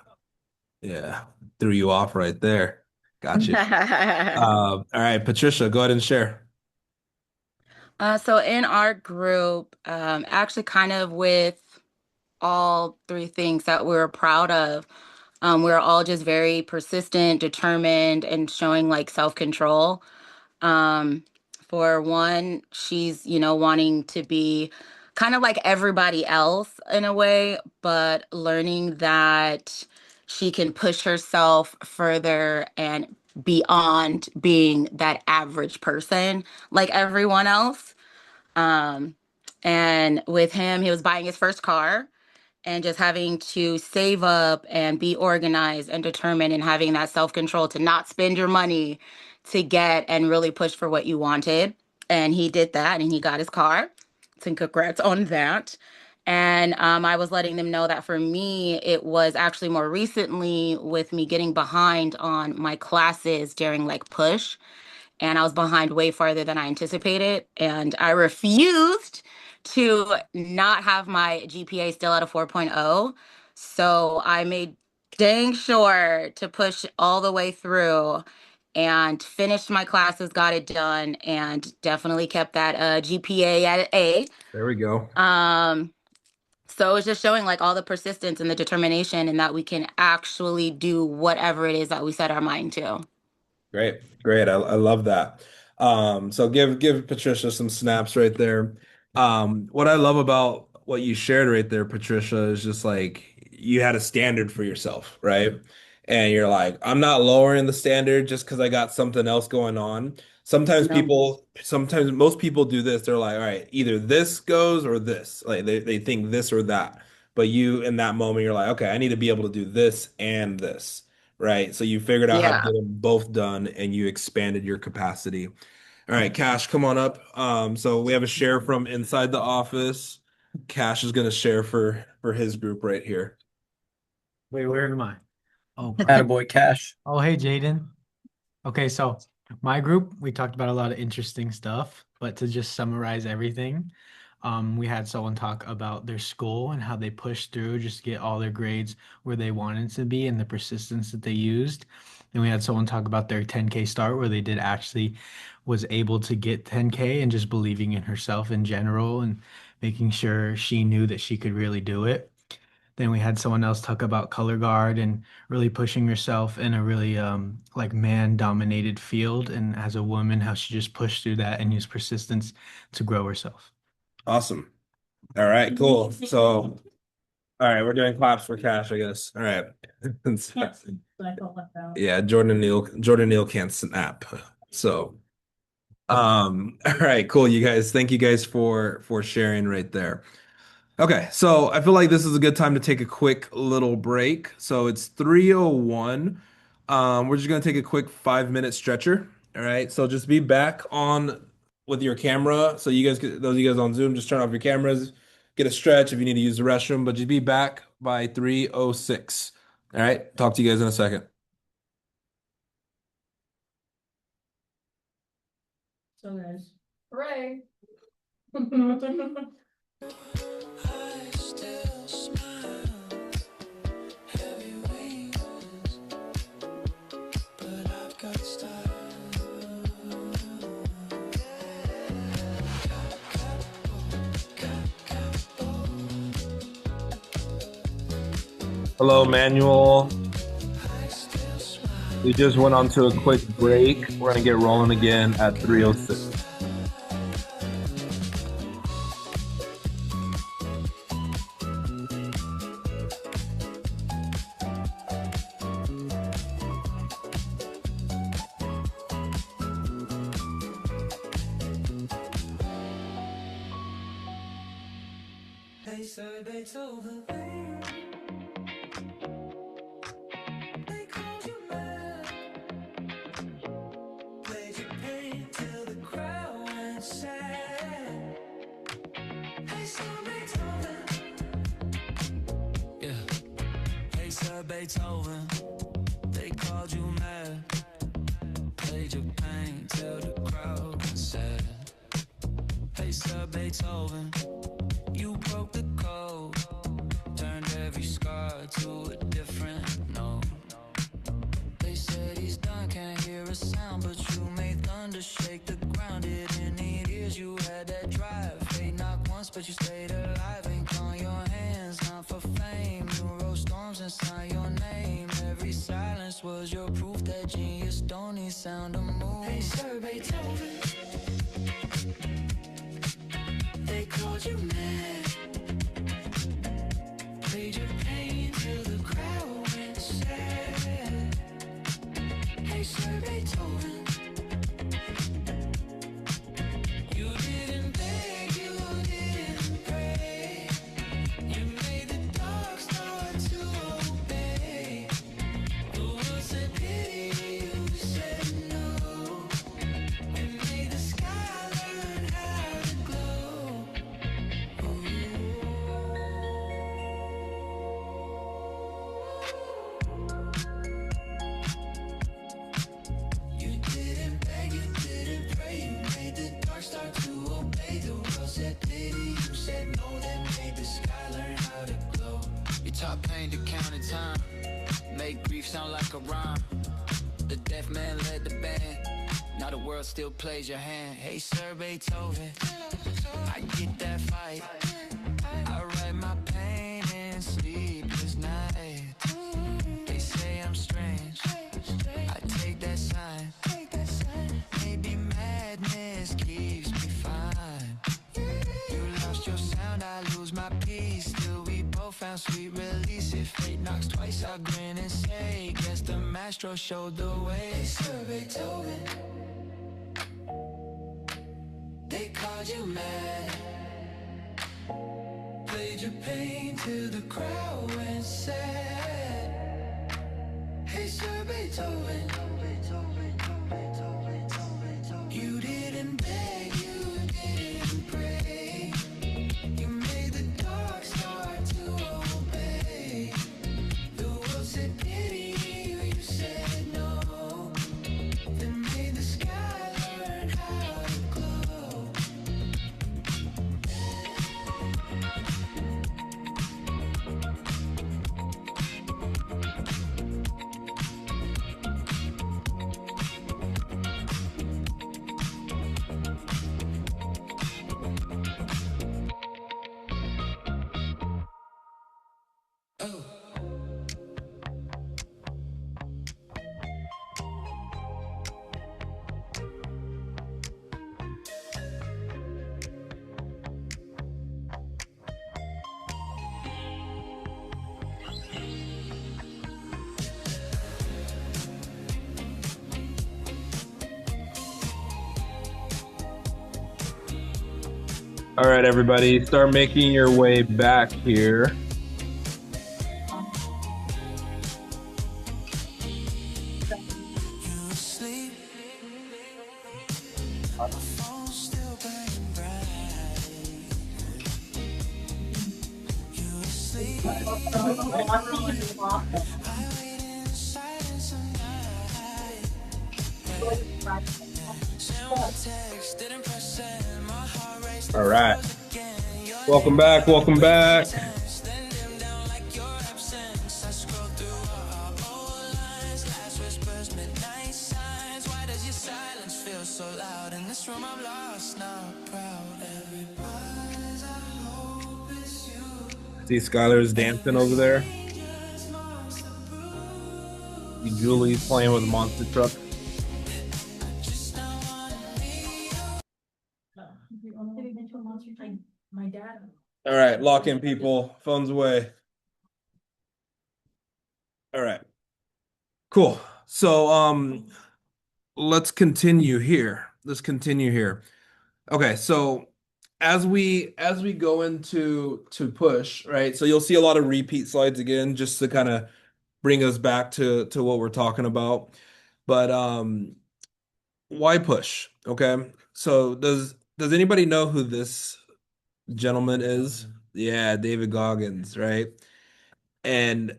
Yeah, threw you off right there. Got you. All right, Patricia, go ahead and share. So in our group, actually kind of with all three things that we were proud of. We're all just very persistent, determined, and showing like self-control. Um, for one, she's, wanting to be kind of like everybody else in a way, but learning that she can push herself further and beyond being that average person like everyone else. Um, and with him, he was buying his first car and just having to save up and be organized and determined and having that self-control to not spend your money to get and really push for what you wanted. And he did that and he got his car. So congrats on that. And I was letting them know that for me, it was actually more recently with me getting behind on my classes during like push, and I was behind way farther than I anticipated. And I refused to not have my GPA still at a 4.0. So I made dang sure to push all the way through and finished my classes, got it done, and definitely kept that GPA at an A. There we go. So it's just showing like all the persistence and the determination and that we can actually do whatever it is that we set our mind to. Great, great. I love that. So give Patricia some snaps right there. What I love about what you shared right there, Patricia, is just like you had a standard for yourself, right? And you're like, I'm not lowering the standard just because I got something else going on. No. Sometimes most people do this. They're like, all right, either this goes or this. Like they think this or that. But you in that moment, you're like, okay, I need to be able to do this and this, right? So you figured out how to Yeah. get them both done and you expanded your capacity. All right, Cash, come on up. So we have a share from inside the office. Cash is going to share for his group right here. Wait, where am I? Oh, Attaboy Cash. oh, hey, Jaden. Okay, so my group, we talked about a lot of interesting stuff, but to just summarize everything, we had someone talk about their school and how they pushed through just to get all their grades where they wanted to be and the persistence that they used. Then we had someone talk about their 10K start where they did actually was able to get 10K and just believing in herself in general and making sure she knew that she could really do it. Then we had someone else talk about color guard and really pushing herself in a really like man dominated field. And as a woman, how she just pushed through that and used persistence to grow herself. Awesome. All right, cool. So, all right, we're doing claps for Cash, I guess. All right. Yeah, Jordan Neal can't snap. So, all right, cool, you guys. Thank you guys for sharing right there. Okay, so I feel like this is a good time to take a quick little break. So it's 3:01. We're just gonna take a quick 5 minute stretcher. All right, so just be back on with your camera. So those of you guys on Zoom, just turn off your cameras, get a stretch if you need to use the restroom, but just be back by 3:06. All right, talk to you guys in a second. So guys, hooray. I still smile, heavy wings, but I've got style. Hello, Manuel. I still smile. We just went on to a quick break. We're gonna get rolling again at 3:06. They said Beethoven. They called you mad. Played your pain till the crowd went sad. Hey, Sir Beethoven. Yeah. Hey, Sir Beethoven. They called you mad. Played your pain till the crowd went sad. Hey, Sir Beethoven. You broke the code, turned every scar to a different note. They said he's done, can't hear a sound, but you made thunder shake the ground. Didn't need ears, you had that drive. Fate knocked once, but you stayed alive. Ink on your hands, not for fame. You wrote storms and signed your name. was your proof that genius don't need sound to move. Hey, Sir Beethoven, they called you mad. Played your pain till the crowd went sad. Hey, Sir Beethoven, you didn't beg, you didn't pray. You made the dark start to obey. The world said pity, you said no. You made the sky learn how to glow. You didn't beg, you didn't pray. You made the dark start to obey. The world said pity, you said no. That made the sky learn how to glow. You taught pain to count in time, make grief sound like a rhyme. The deaf man led the band, now the world still plays your hand. Hey, Sir Beethoven, I get that fight. I write my pain in sleepless nights. They say I'm strange, I take that sign. Maybe madness keeps me fine. You lost your sound, I lose my peace. Still we both found sweet release. If fate knocks twice, I'll grin and say, guess the maestro showed the way. Hey, Sir Beethoven, they called you mad. Played your pain till the crowd went sad. Hey, Sir Beethoven, you didn't beg, you didn't pray. You made the dark start to obey. The world said pity, you said no. That made the sky learn how to glow. All right, everybody, start making your way back here. You asleep, my phone's still burning bright. You asleep, I wait in silence all night. Send one text, didn't press send, my heart raced All right. again. Your Welcome back. Welcome back. then dim down like your absence. I scroll through our old lines, last whispers, midnight signs. Why does your silence feel so loud? In this room I'm lost, not proud. Everybody's, I hope it's you. See Skylar's dancing over there. Just marks the bruise. See Julie's playing with a monster truck. Just now wanna be My dad. All right, lock in, people. Phones away. All right. Cool. So let's continue here. Okay, so as we go into push, right? So you'll see a lot of repeat slides again, just to kind of bring us back to what we're talking about. But why push? Okay. So does anybody know who this gentleman is? Yeah, David Goggins, right? And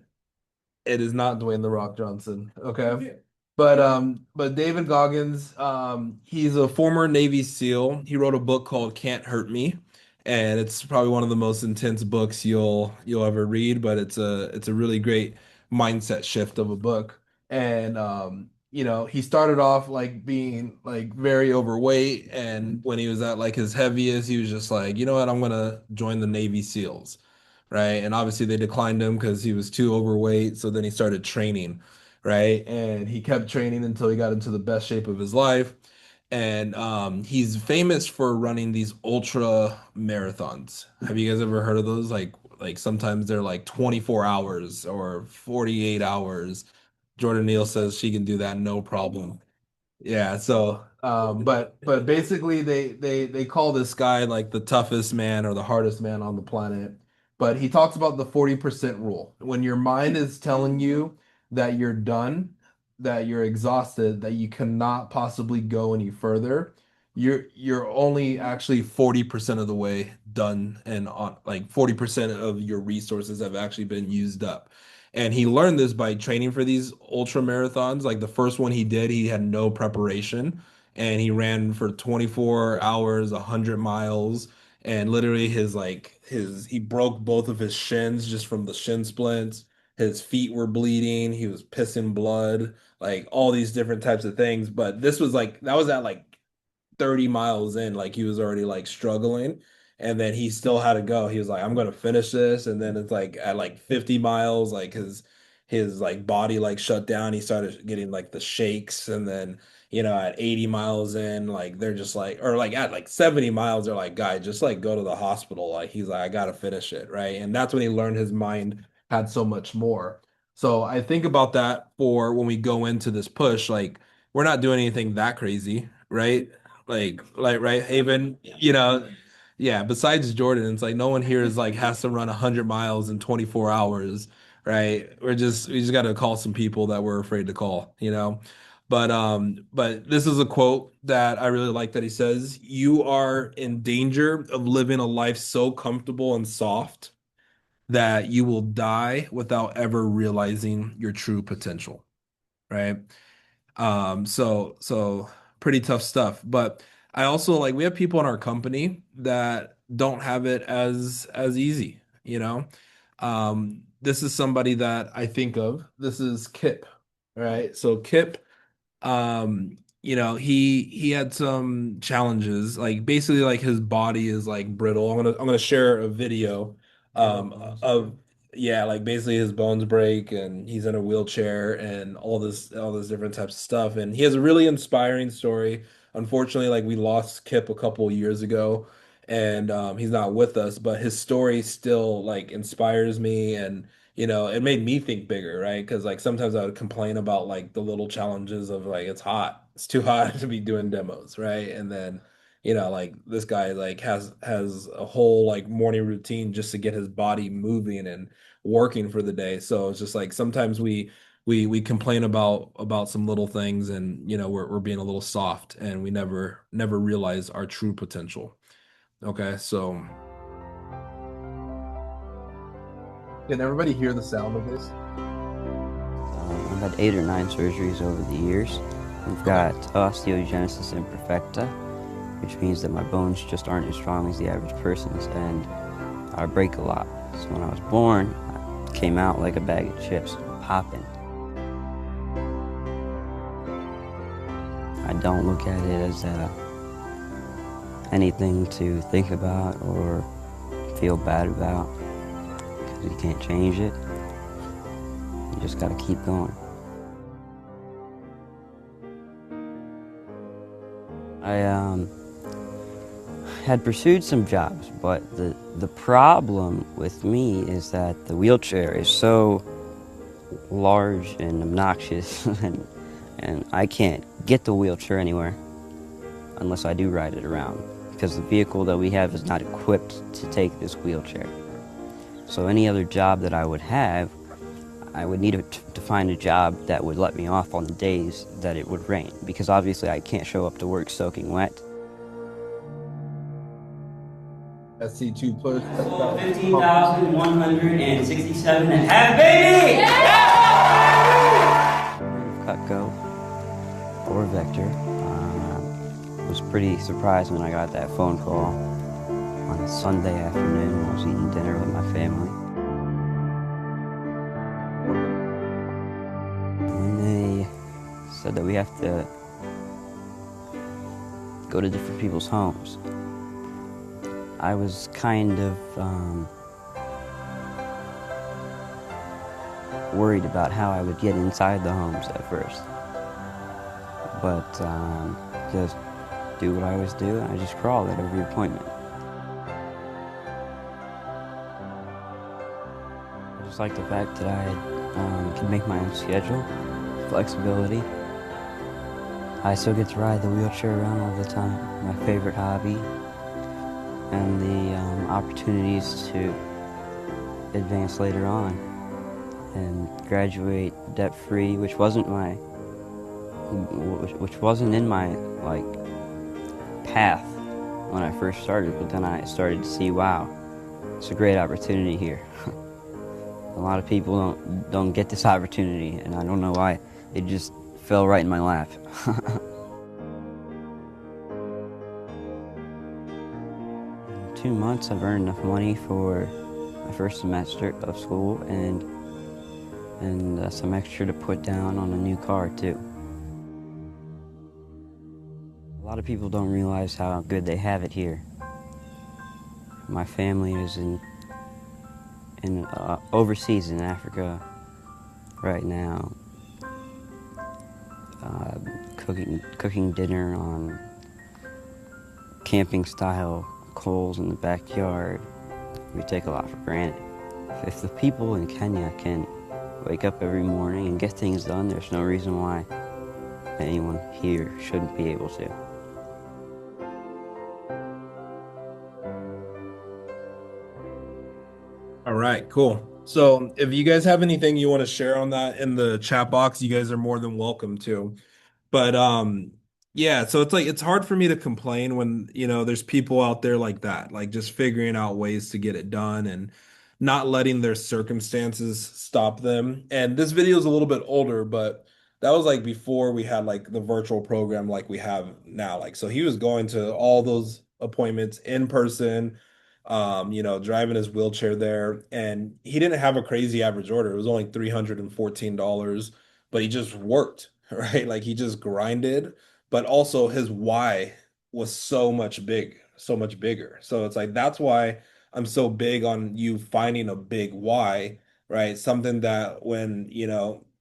it is not Dwayne The Rock Johnson. Okay. But David Goggins, he's a former Navy SEAL. He wrote a book called Can't Hurt Me, and it's probably one of the most intense books you'll ever read, but it's a really great mindset shift of a book. And he started off like being like very overweight, and when he was at like his heaviest, he was just like, you know what, I'm gonna join the Navy SEALs, right? And obviously they declined him because he was too overweight, so then he started training. right? And he kept training until he got into the best shape of his life. And he's famous for running these ultra marathons. Have you guys ever heard of those? Like sometimes they're like 24 hours or 48 hours. Jordan Neal says she can do that no problem. Yeah, so but basically they call this guy like the toughest man or the hardest man on the planet. But he talks about the 40% rule. When your mind is telling you that you're done, that you're exhausted, that you cannot possibly go any further, you're only actually 40% of the way done, and on like 40% of your resources have actually been used up. And he learned this by training for these ultra marathons. Like the first one he did, he had no preparation and he ran for 24 hours, 100 miles. And literally he broke both of his shins just from the shin splints. His feet were bleeding. He was pissing blood, like all these different types of things. But this was like, that was at like 30 miles in, like he was already like struggling. And then he still had to go. He was like, I'm gonna finish this. And then it's like at like 50 miles, like his like body like shut down. He started getting like the shakes. And then, at 80 miles in, like they're just like, or like at like 70 miles, they're like, guy, just like go to the hospital. Like he's like, I gotta finish it, right? And that's when he learned his mind had so much more. So I think about that for when we go into this push, like we're not doing anything that crazy, right? Like right, Haven, yeah, besides Jordan, it's like no one here is like has to run 100 miles in 24 hours, right? We just got to call some people that we're afraid to call. But this is a quote that I really like that he says, "You are in danger of living a life so comfortable and soft that you will die without ever realizing your true potential." Right? So pretty tough stuff. But I also like we have people in our company that don't have it as easy. This is somebody that I think of. This is Kip, right? So Kip, he had some challenges. Like basically like his body is like brittle. I'm gonna share a video of yeah, like basically his bones break and he's in a wheelchair and all this different types of stuff. And he has a really inspiring story. Unfortunately, like we lost Kip a couple years ago and he's not with us, but his story still like inspires me and it made me think bigger, right? Because like sometimes I would complain about like the little challenges of like it's hot, it's too hot to be doing demos, right? And then like this guy like has a whole like morning routine just to get his body moving and working for the day. So it's just like sometimes we complain about some little things and we're being a little soft and we never realize our true potential. Okay, so can everybody hear the sound of this? I've had 8 or 9 surgeries over the years. We've got osteogenesis imperfecta, which means that my bones just aren't as strong as the average person's, and I break a lot. So when I was born, I came out like a bag of chips, popping. I don't look at it as anything to think about or feel bad about, because you can't change it. You just gotta keep going. I had pursued some jobs, but the problem with me is that the wheelchair is so large and obnoxious and I can't get the wheelchair anywhere unless I do ride it around, because the vehicle that we have is not equipped to take this wheelchair. So any other job that I would have, I would need to find a job that would let me off on the days that it would rain, because obviously I can't show up to work soaking wet. SC2 push. 15,167 and have baby! Cutco or Vector. Was pretty surprised when I got that phone call on a Sunday afternoon when I was eating dinner with my family. And they said that we have to go to different people's homes. I was kind of worried about how I would get inside the homes at first. But just do what I always do, and I just crawled at every appointment. I just like the fact that I can make my own schedule, flexibility. I still get to ride the wheelchair around all the time, my favorite hobby, and the opportunities to advance later on and graduate debt-free, which wasn't in my like path when I first started, but then I started to see, wow, it's a great opportunity here. A lot of people don't get this opportunity, and I don't know why. It just fell right in my lap. In 2 months, I've earned enough money for my first semester of school and some extra to put down on a new car too. A lot of people don't realize how good they have it here. My family is in overseas in Africa right now, cooking dinner on camping style coals in the backyard. We take a lot for granted. If the people in Kenya can wake up every morning and get things done, there's no reason why anyone here shouldn't be able to. All right, cool. So if you guys have anything you want to share on that in the chat box, you guys are more than welcome to. But yeah, so it's like it's hard for me to complain when, there's people out there like that, like just figuring out ways to get it done and not letting their circumstances stop them. And this video is a little bit older, but that was like before we had like the virtual program like we have now. Like so he was going to all those appointments in person, driving his wheelchair there, and he didn't have a crazy average order. It was only $314, but he just worked, right? Like he just grinded, but also his why was so much bigger. So it's like that's why I'm so big on you finding a big why, right? Something that when,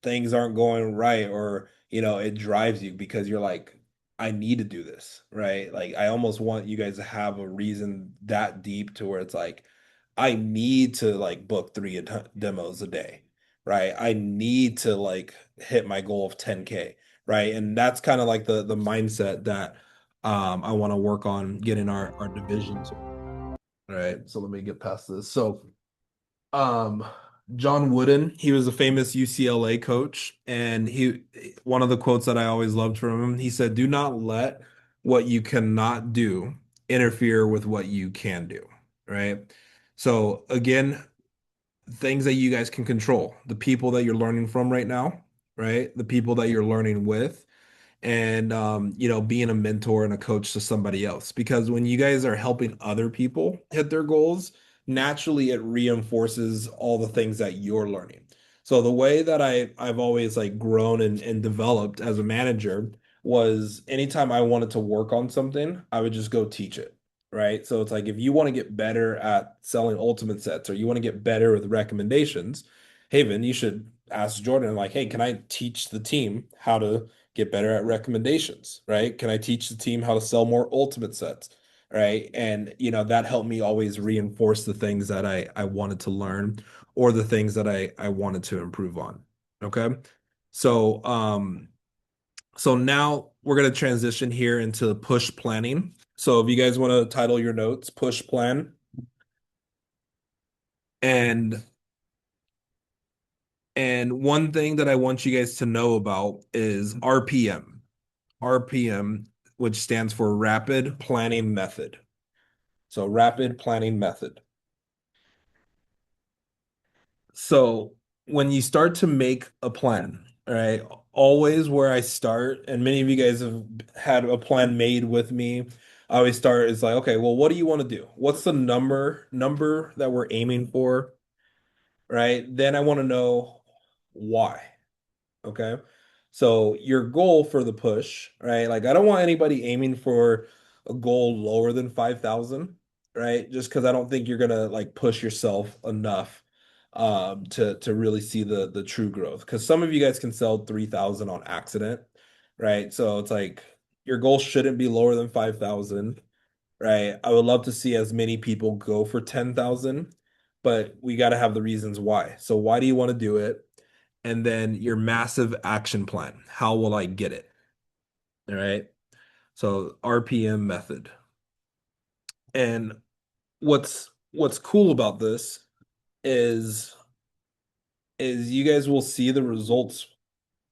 things aren't going right or, it drives you because you're like, I need to do this, right? Like I almost want you guys to have a reason that deep to where it's like, I need to like book demos a day, right? I need to like hit my goal of 10K, right? And that's kind of like the mindset that I want to work on getting our division to. All right, so let me get past this. So, um, John Wooden, he was a famous UCLA coach, and one of the quotes that I always loved from him, he said, "Do not let what you cannot do interfere with what you can do." Right? So again, things that you guys can control, the people that you're learning from right now, right? The people that you're learning with, and being a mentor and a coach to somebody else, because when you guys are helping other people hit their goals, naturally it reinforces all the things that you're learning. So the way that I've always like grown and developed as a manager was anytime I wanted to work on something, I would just go teach it, right? So it's like if you want to get better at selling ultimate sets or you want to get better with recommendations, Haven, you should ask Jordan like, hey, can I teach the team how to get better at recommendations, right? Can I teach the team how to sell more ultimate sets, right? And that helped me always reinforce the things that I wanted to learn or the things that I wanted to improve on. Okay. So so now we're gonna transition here into push planning. So if you guys want to title your notes, push plan. And one thing that I want you guys to know about is RPM. RPM, which stands for Rapid Planning Method. So, Rapid Planning Method. So, when you start to make a plan, all right, always where I start, and many of you guys have had a plan made with me. I always start is like, okay, well, what do you want to do? What's the number that we're aiming for, right? Then I want to know why. Okay. So your goal for the push, right? Like I don't want anybody aiming for a goal lower than 5,000, right? Just because I don't think you're gonna like push yourself enough to really see the true growth. Because some of you guys can sell 3,000 on accident, right? So it's like your goal shouldn't be lower than 5,000, right? I would love to see as many people go for 10,000, but we got to have the reasons why. So why do you want to do it? And then your massive action plan. How will I get it? All right. So RPM method. And what's cool about this is you guys will see the results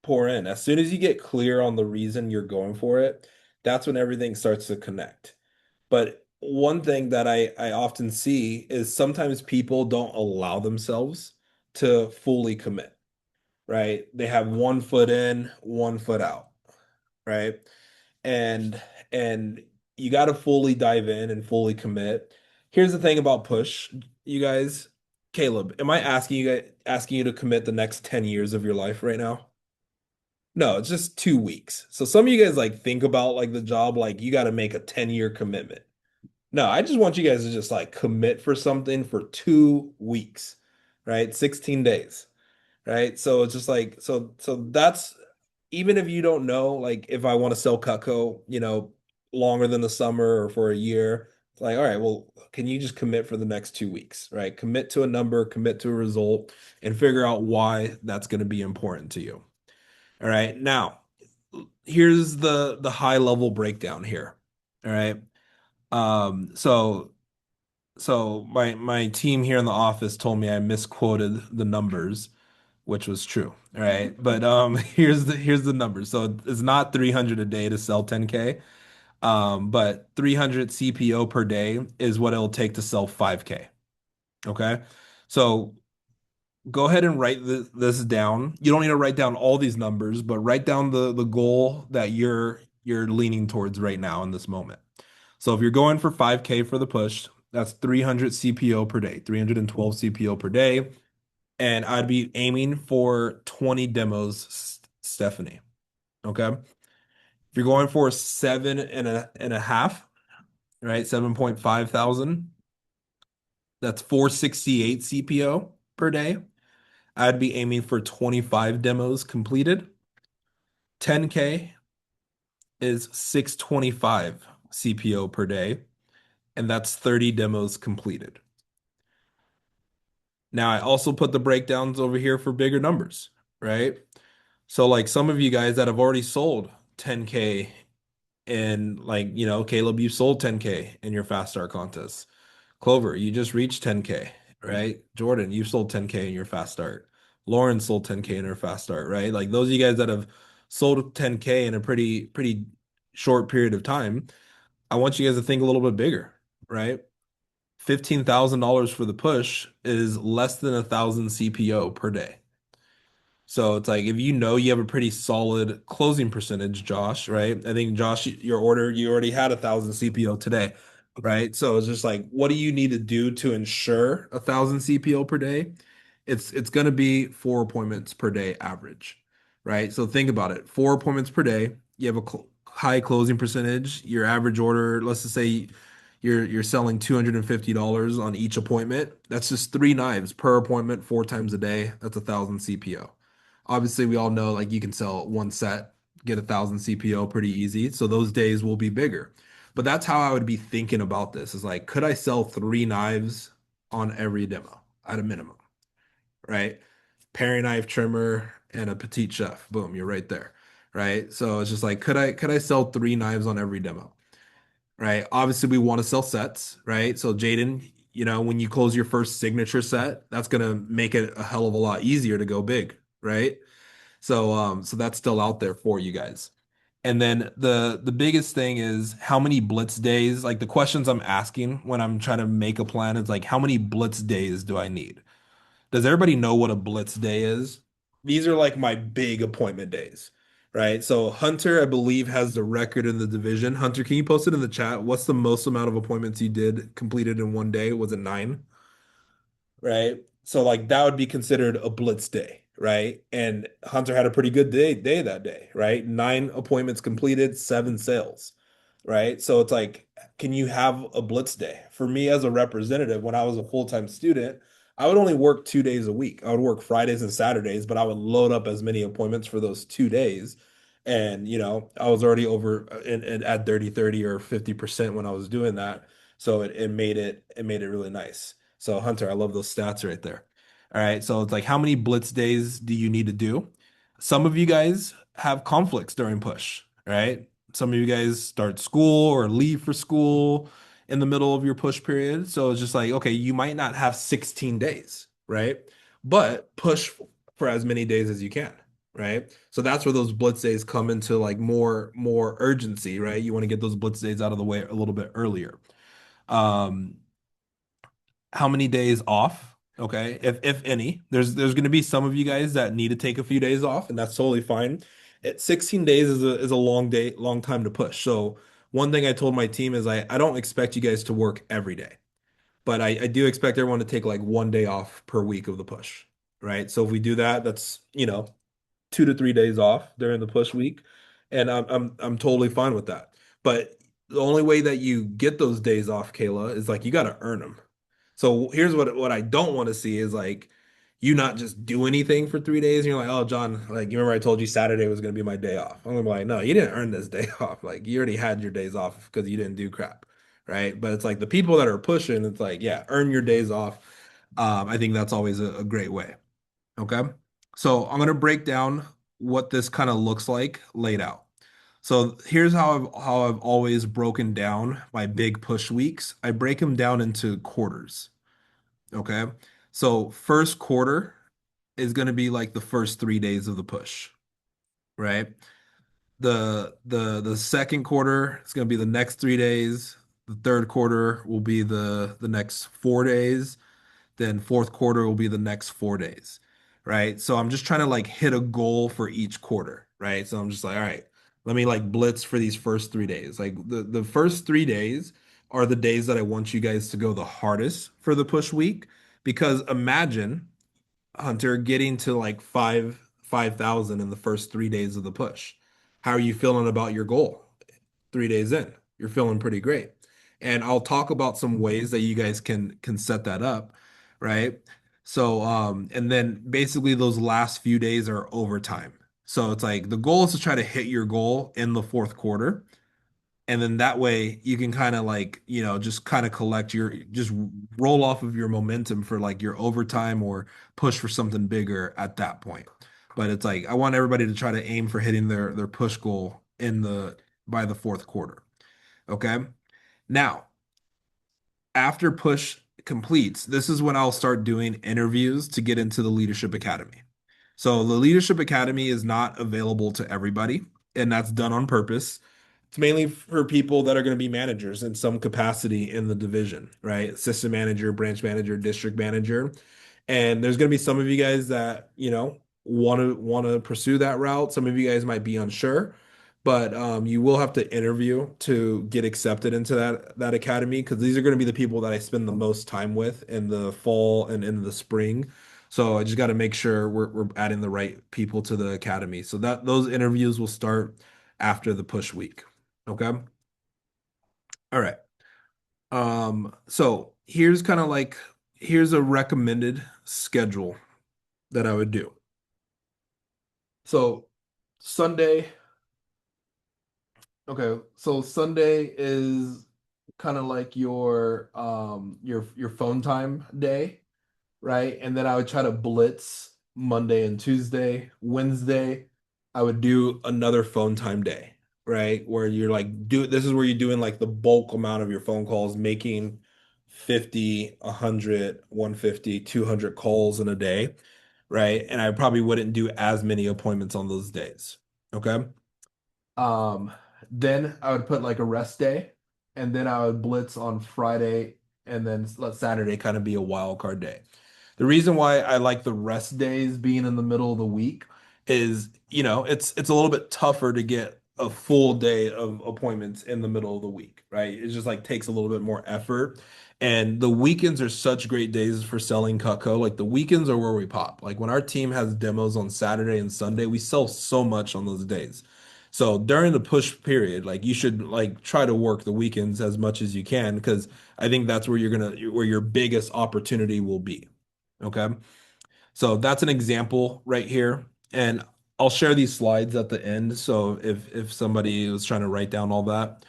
pour in. As soon as you get clear on the reason you're going for it, that's when everything starts to connect. But one thing that I often see is sometimes people don't allow themselves to fully commit, right? They have one foot in, one foot out, right? And and you got to fully dive in and fully commit. Here's the thing about push, you guys. Caleb, am I asking you to commit the next 10 years of your life right now? No, it's just 2 weeks. So some of you guys like think about like the job like you got to make a 10-year commitment. No, I just want you guys to just like commit for something for 2 weeks, right? 16 days, right? So it's just like so that's even if you don't know like if I want to sell Cutco, longer than the summer or for a year, it's like, all right, well, can you just commit for the next 2 weeks, right? Commit to a number, commit to a result, and figure out why that's going to be important to you. All right. Now, here's the high level breakdown here. All right. So my team here in the office told me I misquoted the numbers, which was true. All right. But here's the numbers. So it's not 300 a day to sell 10K. But 300 CPO per day is what it'll take to sell 5K. Okay. So go ahead and write this down. You don't need to write down all these numbers, but write down the goal that you're leaning towards right now in this moment. So if you're going for 5K for the push, that's 300 CPO per day, 312 CPO per day. And I'd be aiming for 20 demos, Stephanie. Okay. If you're going for 7.5, right? 7.5 thousand, that's 468 CPO per day. I'd be aiming for 25 demos completed. 10K is 625 CPO per day, and that's 30 demos completed. Now, I also put the breakdowns over here for bigger numbers, right? So, like some of you guys that have already sold 10K and like, Caleb, you sold 10K in your fast start contest. Clover, you just reached 10K, right? Jordan, you sold 10K in your fast start. Lauren sold 10K in her fast start, right? Like those of you guys that have sold 10K in a pretty short period of time, I want you guys to think a little bit bigger, right? $15,000 for the push is less than 1,000 CPO per day. So it's like if you have a pretty solid closing percentage, Josh, right? I think Josh, your order, you already had 1,000 CPO today, right? So it's just like, what do you need to do to ensure 1,000 CPO per day? It's going to be 4 appointments per day average, right? So think about it: 4 appointments per day. You have a high closing percentage. Your average order, let's just say you're selling $250 on each appointment. That's just 3 knives per appointment, 4 times a day. That's 1,000 CPO. Obviously, we all know like you can sell one set, get 1,000 CPO pretty easy. So those days will be bigger. But that's how I would be thinking about this is like, could I sell 3 knives on every demo at a minimum, right? Paring knife trimmer and a petite chef. Boom, you're right there. Right. So it's just like, could I sell 3 knives on every demo? Right. Obviously, we want to sell sets, right? So Jaden, when you close your first signature set, that's gonna make it a hell of a lot easier to go big, right? So that's still out there for you guys. And then the biggest thing is how many blitz days, like the questions I'm asking when I'm trying to make a plan is like, how many blitz days do I need? Does everybody know what a blitz day is? These are like my big appointment days, right? So Hunter, I believe, has the record in the division. Hunter, can you post it in the chat? What's the most amount of appointments you did completed in one day? Was it 9? Right? So like that would be considered a blitz day, right? And Hunter had a pretty good day that day, right? 9 appointments completed, 7 sales, right? So it's like, can you have a blitz day? For me as a representative, when I was a full-time student, I would only work 2 days a week. I would work Fridays and Saturdays, but I would load up as many appointments for those 2 days. And, I was already over at 30, 30 or 50% when I was doing that. So it made it really nice. So Hunter, I love those stats right there. All right. So it's like, how many blitz days do you need to do? Some of you guys have conflicts during push, right? Some of you guys start school or leave for school in the middle of your push period. So it's just like, okay, you might not have 16 days, right? But push for as many days as you can, right? So that's where those blitz days come into like more urgency, right? You want to get those blitz days out of the way a little bit earlier. Um, how many days off? Okay, if any, there's going to be some of you guys that need to take a few days off, and that's totally fine. 16 days is a long time to push. So one thing I told my team is I don't expect you guys to work every day, but I do expect everyone to take like one day off per week of the push, right? So if we do that, that's 2 to 3 days off during the push week, and I'm totally fine with that. But the only way that you get those days off, Kayla, is like you got to earn them. So here's what I don't want to see is like you not just do anything for 3 days and you're like, oh John, like you remember I told you Saturday was gonna be my day off. I'm gonna be like, no, you didn't earn this day off. Like you already had your days off because you didn't do crap. Right. But it's like the people that are pushing, it's like, yeah, earn your days off. I think that's always a great way. Okay. So I'm gonna break down what this kind of looks like laid out. So here's how I've always broken down my big push weeks. I break them down into quarters. Okay. So first quarter is going to be like the first 3 days of the push, right? The second quarter is going to be the next 3 days. The third quarter will be the next 4 days. Then fourth quarter will be the next 4 days, right? So I'm just trying to like hit a goal for each quarter, right? So I'm just like, all right, let me like blitz for these first 3 days. Like the first 3 days are the days that I want you guys to go the hardest for the push week. Because imagine Hunter getting to like 5,000 in the first 3 days of the push. How are you feeling about your goal? 3 days in, you're feeling pretty great. And I'll talk about some ways that you guys can set that up, right? So and then basically those last few days are overtime. So it's like the goal is to try to hit your goal in the fourth quarter. And then that way you can kind of like, just kind of just roll off of your momentum for like your overtime or push for something bigger at that point. But it's like I want everybody to try to aim for hitting their push goal by the fourth quarter. Okay. Now, after push completes, this is when I'll start doing interviews to get into the Leadership Academy. So the Leadership Academy is not available to everybody, and that's done on purpose. It's mainly for people that are going to be managers in some capacity in the division, right? Assistant manager, branch manager, district manager. And there's going to be some of you guys that, want to pursue that route. Some of you guys might be unsure, but you will have to interview to get accepted into that academy because these are going to be the people that I spend the most time with in the fall and in the spring. So I just got to make sure we're adding the right people to the academy. So that those interviews will start after the push week. Okay. All right. So here's a recommended schedule that I would do. So Sunday, okay, so Sunday is kind of like your phone time day, right? And then I would try to blitz Monday and Tuesday. Wednesday, I would do another phone time day, right? Where you're like this is where you're doing like the bulk amount of your phone calls, making 50, 100, 150, 200 calls in a day, right? And I probably wouldn't do as many appointments on those days. Okay. Um, then I would put like a rest day, and then I would blitz on Friday, and then let Saturday kind of be a wild card day. The reason why I like the rest days being in the middle of the week is, it's a little bit tougher to get a full day of appointments in the middle of the week, right? It just like takes a little bit more effort. And the weekends are such great days for selling Cutco. Like the weekends are where we pop. Like when our team has demos on Saturday and Sunday, we sell so much on those days. So during the push period, like you should like try to work the weekends as much as you can because I think that's where where your biggest opportunity will be. Okay. So that's an example right here. And I'll share these slides at the end. So if somebody was trying to write down all that.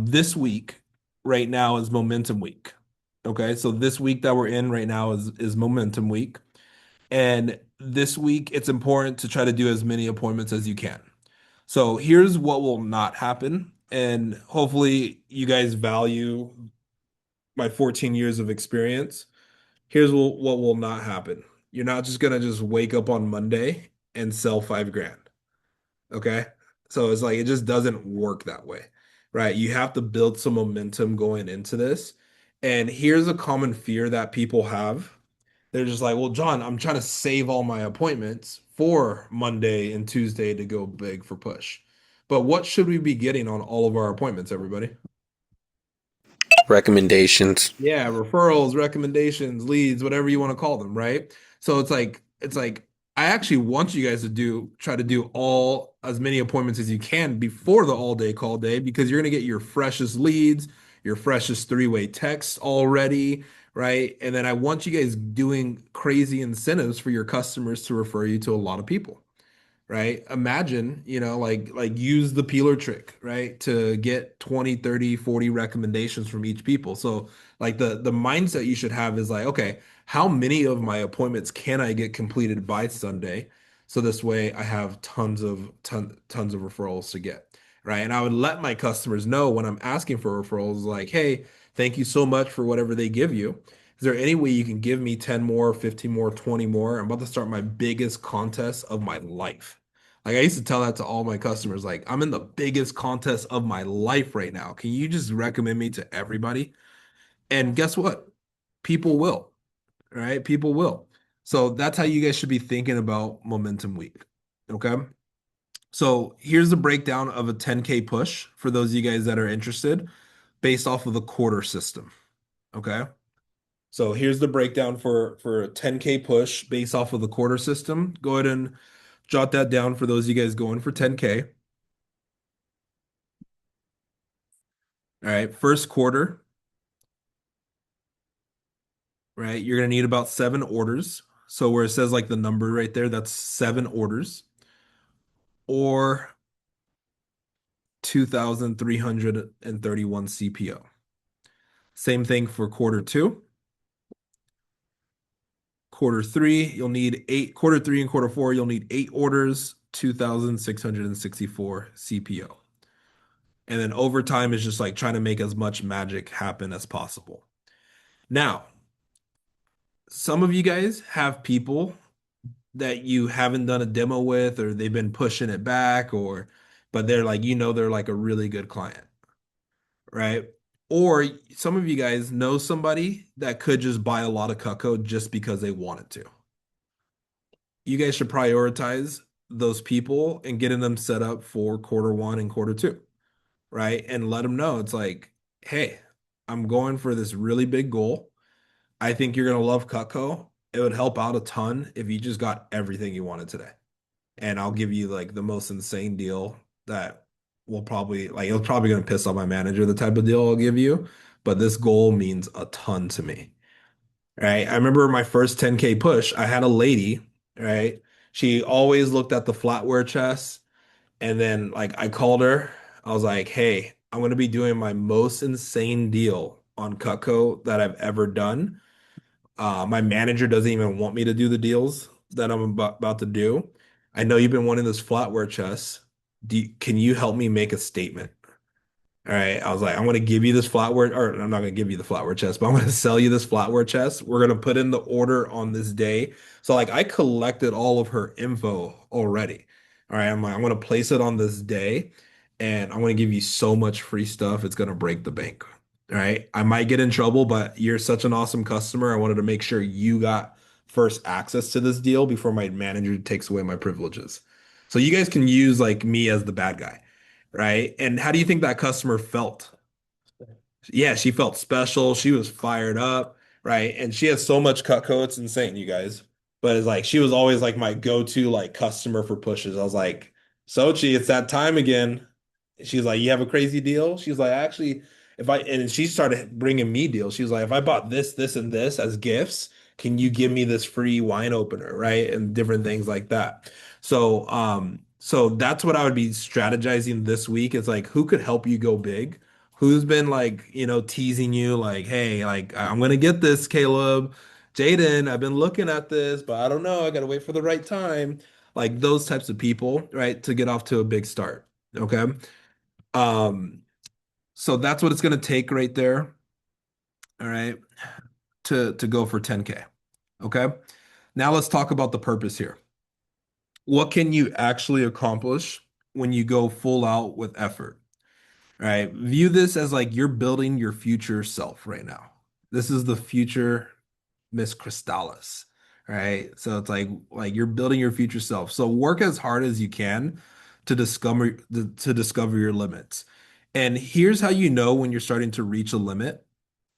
This week right now is momentum week. Okay. So this week that we're in right now is momentum week. And this week it's important to try to do as many appointments as you can. So here's what will not happen. And hopefully you guys value my 14 years of experience. Here's what will not happen. You're not just gonna just wake up on Monday and sell 5 grand. Okay. So it's like it just doesn't work that way, right? You have to build some momentum going into this. And here's a common fear that people have. They're just like, well, John, I'm trying to save all my appointments for Monday and Tuesday to go big for push. But what should we be getting on all of our appointments, everybody? Recommendations. Yeah, referrals, recommendations, leads, whatever you want to call them, right? So it's like I actually want you guys to try to do all as many appointments as you can before the all day call day because you're gonna get your freshest leads, your freshest three-way texts already, right? And then I want you guys doing crazy incentives for your customers to refer you to a lot of people, right? Imagine, like use the peeler trick, right? To get 20, 30, 40 recommendations from each people. So like the mindset you should have is like, okay, how many of my appointments can I get completed by Sunday? So this way I have tons of referrals to get, right? And I would let my customers know when I'm asking for referrals, like, hey, thank you so much for whatever they give you. Is there any way you can give me 10 more, 15 more, 20 more? I'm about to start my biggest contest of my life. Like I used to tell that to all my customers, like I'm in the biggest contest of my life right now. Can you just recommend me to everybody? And guess what? People will, right? People will. So that's how you guys should be thinking about momentum week. Okay. So here's the breakdown of a 10K push for those of you guys that are interested based off of the quarter system. Okay. So here's the breakdown for a 10K push based off of the quarter system. Go ahead and jot that down for those of you guys going for 10K. All right, first quarter, right? You're gonna need about 7 orders. So where it says like the number right there, that's 7 orders or 2,331 CPO. Same thing for quarter two. Quarter three, you'll need eight. Quarter three and quarter four, you'll need 8 orders, 2,664 CPO. And then overtime is just like trying to make as much magic happen as possible. Now, some of you guys have people that you haven't done a demo with, or they've been pushing it back, but they're like, they're like a really good client, right? Or some of you guys know somebody that could just buy a lot of Cutco just because they wanted to. You guys should prioritize those people and getting them set up for quarter one and quarter two, right? And let them know it's like, hey, I'm going for this really big goal. I think you're gonna love Cutco. It would help out a ton if you just got everything you wanted today. And I'll give you like the most insane deal that will probably like it's probably gonna piss off my manager, the type of deal I'll give you. But this goal means a ton to me. Right. I remember my first 10K push, I had a lady, right? She always looked at the flatware chest. And then like I called her, I was like, hey, I'm gonna be doing my most insane deal on Cutco that I've ever done. My manager doesn't even want me to do the deals that I'm about to do. I know you've been wanting this flatware chest. Can you help me make a statement? All right. I was like, I'm going to give you this flatware, or I'm not going to give you the flatware chest, but I'm going to sell you this flatware chest. We're going to put in the order on this day. So like I collected all of her info already. All right. I'm like, I'm going to place it on this day and I'm going to give you so much free stuff. It's going to break the bank. All right. I might get in trouble, but you're such an awesome customer. I wanted to make sure you got first access to this deal before my manager takes away my privileges. So you guys can use like me as the bad guy, right? And how do you think that customer felt? Yeah, she felt special. She was fired up, right? And she has so much Cutco, it's insane, you guys. But it's like she was always like my go-to like customer for pushes. I was like, Sochi, it's that time again. She's like, you have a crazy deal? She's like, actually, if I and she started bringing me deals. She was like, if I bought this, this, and this as gifts, can you give me this free wine opener, right? And different things like that. So that's what I would be strategizing this week. It's like, who could help you go big? Who's been like, teasing you like, hey, like I'm gonna get this, Caleb. Jaden, I've been looking at this, but I don't know. I gotta wait for the right time. Like those types of people, right? To get off to a big start. Okay. Um, so that's what it's gonna take right there. All right. To go for 10K. Okay. Now let's talk about the purpose here. What can you actually accomplish when you go full out with effort? All right. View this as like you're building your future self right now. This is the future Miss Crystalis. Right. So it's like you're building your future self. So work as hard as you can to discover your limits. And here's how you know when you're starting to reach a limit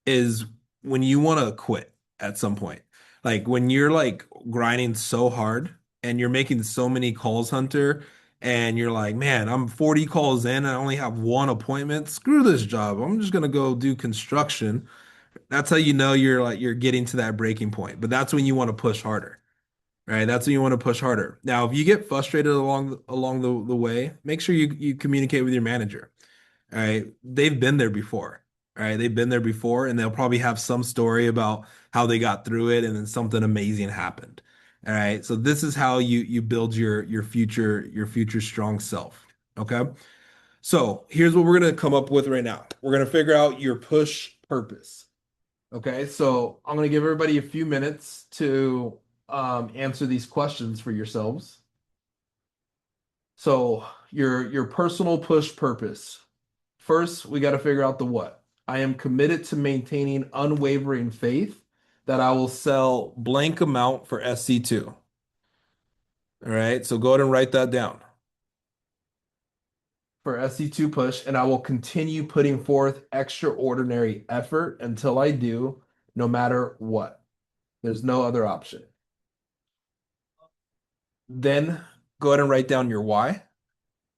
is when you want to quit at some point. Like when you're like grinding so hard and you're making so many calls, Hunter, and you're like, man, I'm 40 calls in, I only have one appointment. Screw this job. I'm just gonna go do construction. That's how you know you're getting to that breaking point. But that's when you want to push harder. Right? That's when you want to push harder. Now, if you get frustrated along the way, make sure you communicate with your manager. All right. They've been there before. All right. They've been there before, and they'll probably have some story about how they got through it and then something amazing happened. All right. So this is how you build your future strong self. Okay. So here's what we're gonna come up with right now. We're gonna figure out your push purpose. Okay. So I'm gonna give everybody a few minutes to answer these questions for yourselves. So your personal push purpose. First, we got to figure out the what. I am committed to maintaining unwavering faith that I will sell blank amount for SC2. All right, so go ahead and write that down for SC2 push, and I will continue putting forth extraordinary effort until I do, no matter what. There's no other option. Then go ahead and write down your why.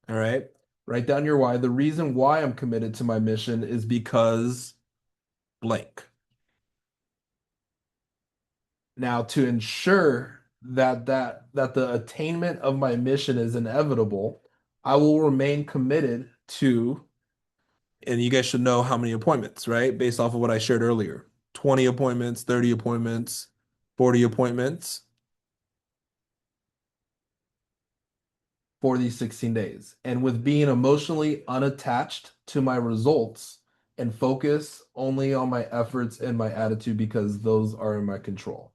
All right, write down your why. The reason why I'm committed to my mission is because blank. Now, to ensure that the attainment of my mission is inevitable, I will remain committed to, and you guys should know how many appointments, right? Based off of what I shared earlier. 20 appointments, 30 appointments, 40 appointments for these 16 days. And with being emotionally unattached to my results and focus only on my efforts and my attitude because those are in my control.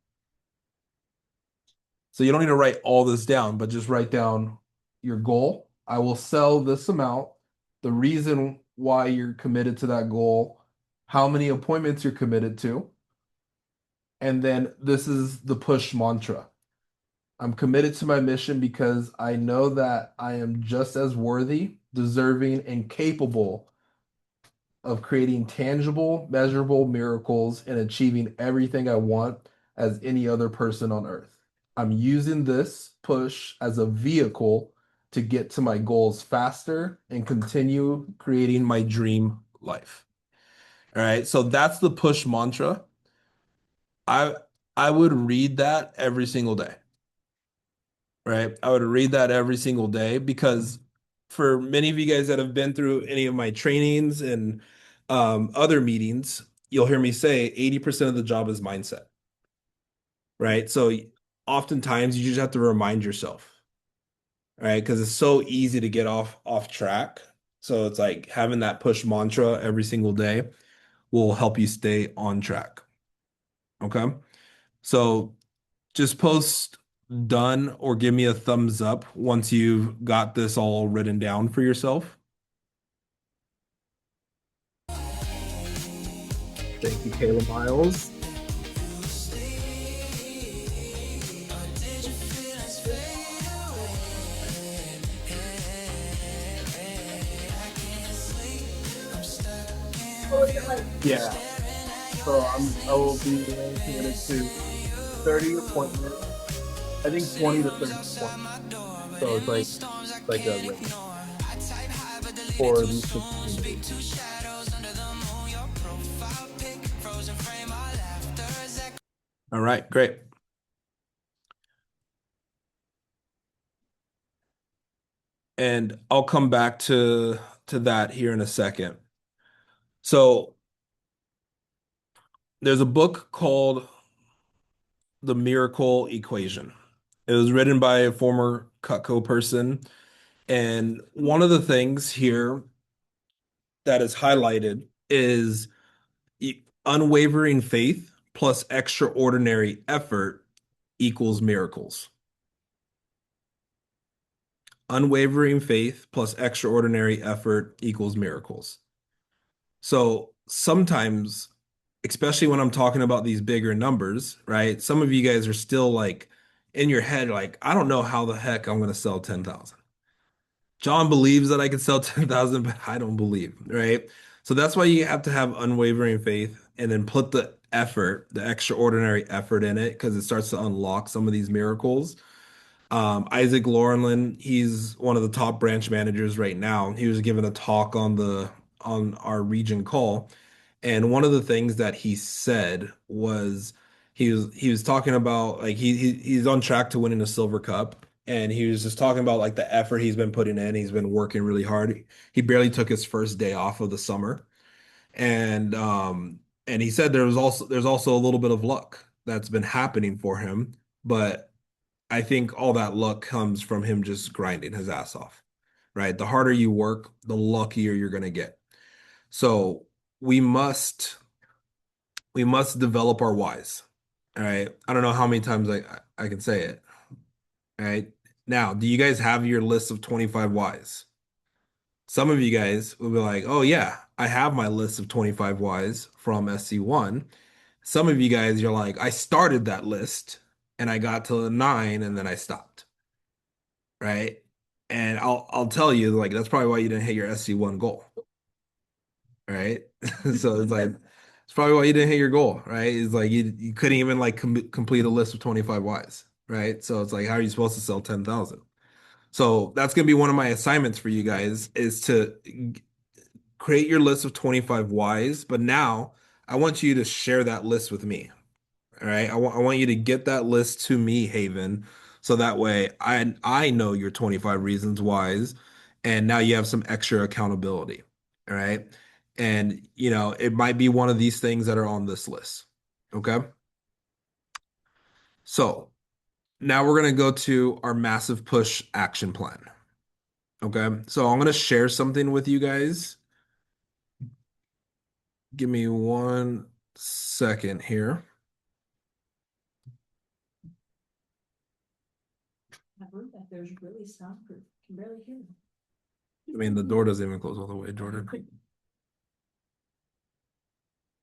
So you don't need to write all this down, but just write down your goal. I will sell this amount, the reason why you're committed to that goal, how many appointments you're committed to, and then this is the push mantra. I'm committed to my mission because I know that I am just as worthy, deserving, and capable of creating tangible, measurable miracles and achieving everything I want as any other person on earth. I'm using this push as a vehicle to get to my goals faster and continue creating my dream life. All right, so that's the push mantra. I I would read that every single day. Right? I would read that every single day because for many of you guys that have been through any of my trainings and other meetings, you'll hear me say 80% of the job is mindset. Right? So oftentimes you just have to remind yourself, right? Because it's so easy to get off track. So it's like having that push mantra every single day will help you stay on track. Okay? So just post done or give me a thumbs up once you've got this all written down for yourself. Thank you, Kayla Miles. Yeah. So I will be committed to 30 appointments. I think 20 to 30 appointments. So it's like a race for these 16 days. All right, great. And I'll come back to that here in a second. So there's a book called The Miracle Equation. It was written by a former Cutco person. And one of the things here that is highlighted is unwavering faith plus extraordinary effort equals miracles. Unwavering faith plus extraordinary effort equals miracles. So sometimes, especially when I'm talking about these bigger numbers, right? Some of you guys are still like in your head, like, I don't know how the heck I'm going to sell 10,000. John believes that I can sell 10,000, but I don't believe, right? So that's why you have to have unwavering faith and then put the effort, the extraordinary effort in it, because it starts to unlock some of these miracles. Isaac Laurenlin, he's one of the top branch managers right now. He was giving a talk on our region call, and one of the things that he said was he was talking about like he's on track to winning a silver cup, and he was just talking about like the effort he's been putting in. He's been working really hard. He barely took his first day off of the summer, and he said there's also a little bit of luck that's been happening for him, but I think all that luck comes from him just grinding his ass off, right? The harder you work, the luckier you're going to get. So we must we must develop our whys. All right. I don't know how many times I can say it. All right. Now, do you guys have your list of 25 whys? Some of you guys will be like, "Oh yeah, I have my list of 25 whys from SC1." Some of you guys, you're like, "I started that list and I got to 9 and then I stopped." Right? And I'll tell you, like, that's probably why you didn't hit your SC1 goal. Right? So it's like it's probably why you didn't hit your goal, right? It's like you couldn't even like complete a list of 25 Ys, right? So it's like how are you supposed to sell 10,000? So that's gonna be one of my assignments for you guys is to create your list of 25 Ys, but now I want you to share that list with me. All right. I want you to get that list to me, Haven, so that way I know your 25 reasons whys, and now you have some extra accountability. All right. And it might be one of these things that are on this list. Okay. So now we're gonna go to our massive push action plan. Okay. So I'm gonna share something with you guys. Give me 1 second here. That room back there is really soundproof. Can barely hear them. I mean, the door doesn't even close all the way, Jordan.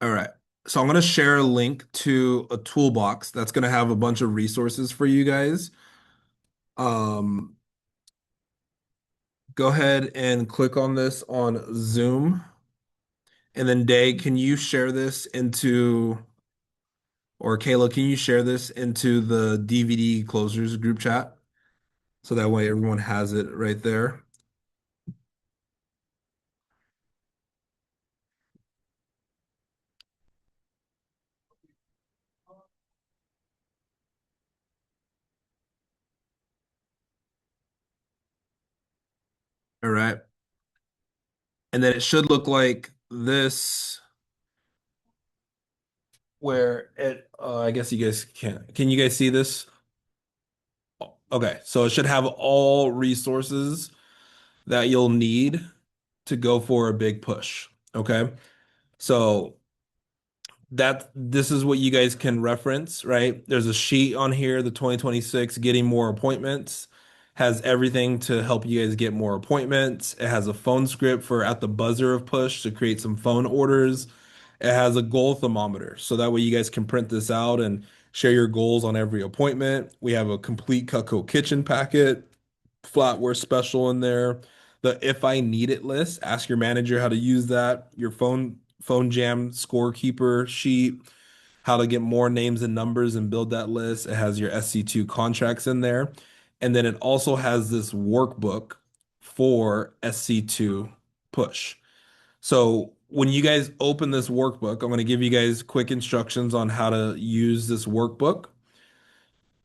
All right. So I'm going to share a link to a toolbox that's going to have a bunch of resources for you guys. Um, Go ahead and click on this on Zoom. And then Day, can you share this into, or Kayla, can you share this into the DVD closers group chat? So that way everyone has it right there. All right. And then it should look like this, where I guess you guys can't. Can you guys see this? Okay, so it should have all resources that you'll need to go for a big push. Okay. So this is what you guys can reference, right? There's a sheet on here, the 2026 getting more appointments has everything to help you guys get more appointments. It has a phone script for at the buzzer of push to create some phone orders. It has a goal thermometer. So that way you guys can print this out and share your goals on every appointment. We have a complete Cutco kitchen packet, flatware special in there. The if I need it list, ask your manager how to use that. Your phone jam scorekeeper sheet, how to get more names and numbers and build that list. It has your SC2 contracts in there. And then it also has this workbook for SC2 push. So when you guys open this workbook, I'm going to give you guys quick instructions on how to use this workbook.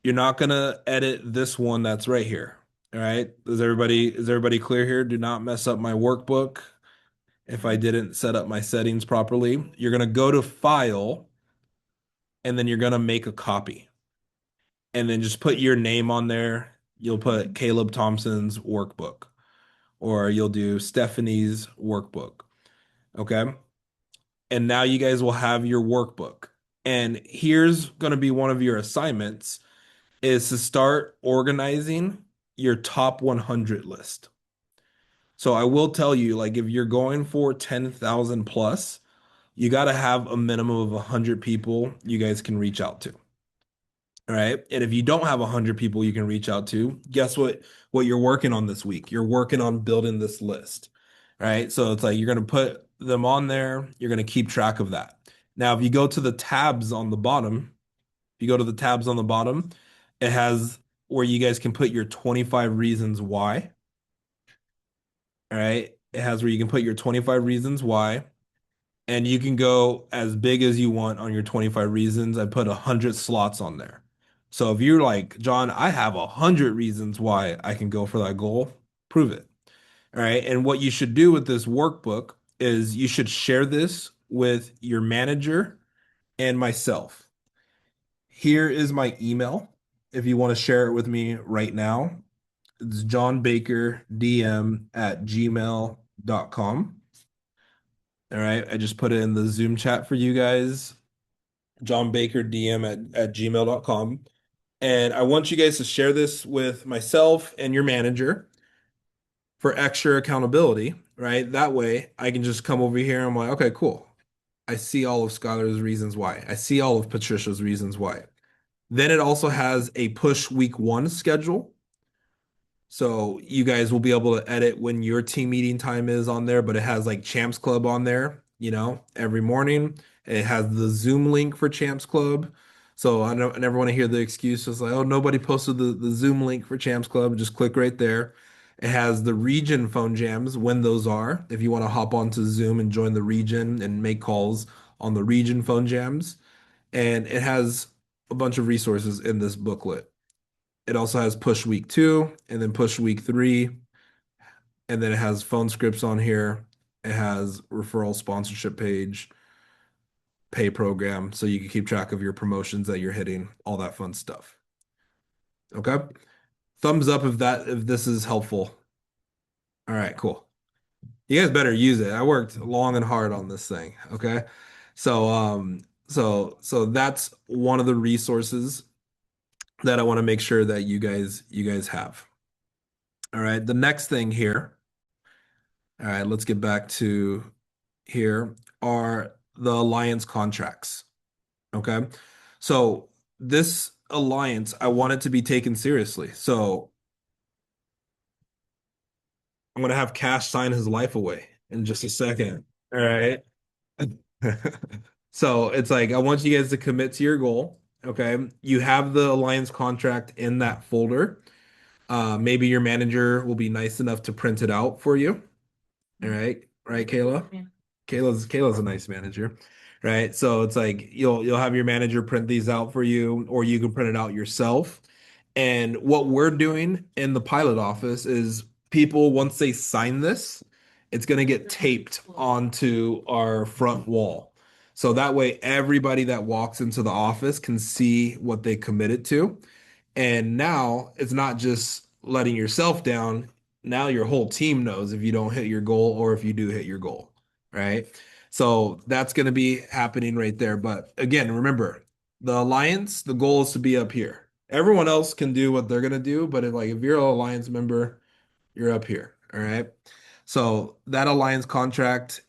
You're not going to edit this one that's right here. All right. Is everybody clear here? Do not mess up my workbook if I didn't set up my settings properly. You're going to go to File, and then you're going to make a copy. And then just put your name on there. You'll put Caleb Thompson's workbook, or you'll do Stephanie's workbook. Okay. And now you guys will have your workbook. And here's going to be one of your assignments is to start organizing your top 100 list. So I will tell you, like, if you're going for 10,000 plus, you got to have a minimum of 100 people you guys can reach out to. All right. And if you don't have 100 people you can reach out to, guess what you're working on this week? You're working on building this list. Right. So it's like you're going to put them on there. You're going to keep track of that. Now, if you go to the tabs on the bottom, it has where you guys can put your 25 reasons why. All right. It has where you can put your 25 reasons why. And you can go as big as you want on your 25 reasons. I put 100 slots on there. So if you're like, John, I have 100 reasons why I can go for that goal, prove it. All right. And what you should do with this workbook is you should share this with your manager and myself. Here is my email. If you want to share it with me right now, it's johnbakerdm@gmail.com. All right. I just put it in the Zoom chat for you guys. johnbakerdm at gmail.com. And I want you guys to share this with myself and your manager for extra accountability, right? That way I can just come over here and I'm like, okay, cool. I see all of Skylar's reasons why. I see all of Patricia's reasons why. Then it also has a push week 1 schedule. So you guys will be able to edit when your team meeting time is on there, but it has like Champs Club on there, every morning. It has the Zoom link for Champs Club. So I never want to hear the excuse just like, oh, nobody posted the Zoom link for Champs Club. Just click right there. It has the region phone jams when those are, if you want to hop onto Zoom and join the region and make calls on the region phone jams. And it has a bunch of resources in this booklet. It also has push week 2 and then push week 3. And then it has phone scripts on here. It has referral sponsorship page, pay program, so you can keep track of your promotions that you're hitting, all that fun stuff. Okay. Thumbs up if this is helpful. All right, cool. You guys better use it. I worked long and hard on this thing. Okay. So that's one of the resources that I want to make sure that you guys have. All right, the next thing here. All right, let's get back to here are the alliance contracts. Okay. So this alliance, I want it to be taken seriously. So I'm gonna have Cash sign his life away in just a second. All right. So it's like I want you guys to commit to your goal. Okay. You have the alliance contract in that folder. Maybe your manager will be nice enough to print it out for you. All right. Right, Kayla? Yeah. Kayla's a nice manager. Right. So it's like you'll have your manager print these out for you, or you can print it out yourself. And what we're doing in the pilot office is people, once they sign this, it's going to get taped onto our front wall. So that way, everybody that walks into the office can see what they committed to. And now it's not just letting yourself down. Now your whole team knows if you don't hit your goal or if you do hit your goal, right? So that's going to be happening right there. But again, remember, the alliance, the goal is to be up here. Everyone else can do what they're going to do, but if you're an alliance member, you're up here, all right? So that alliance contract,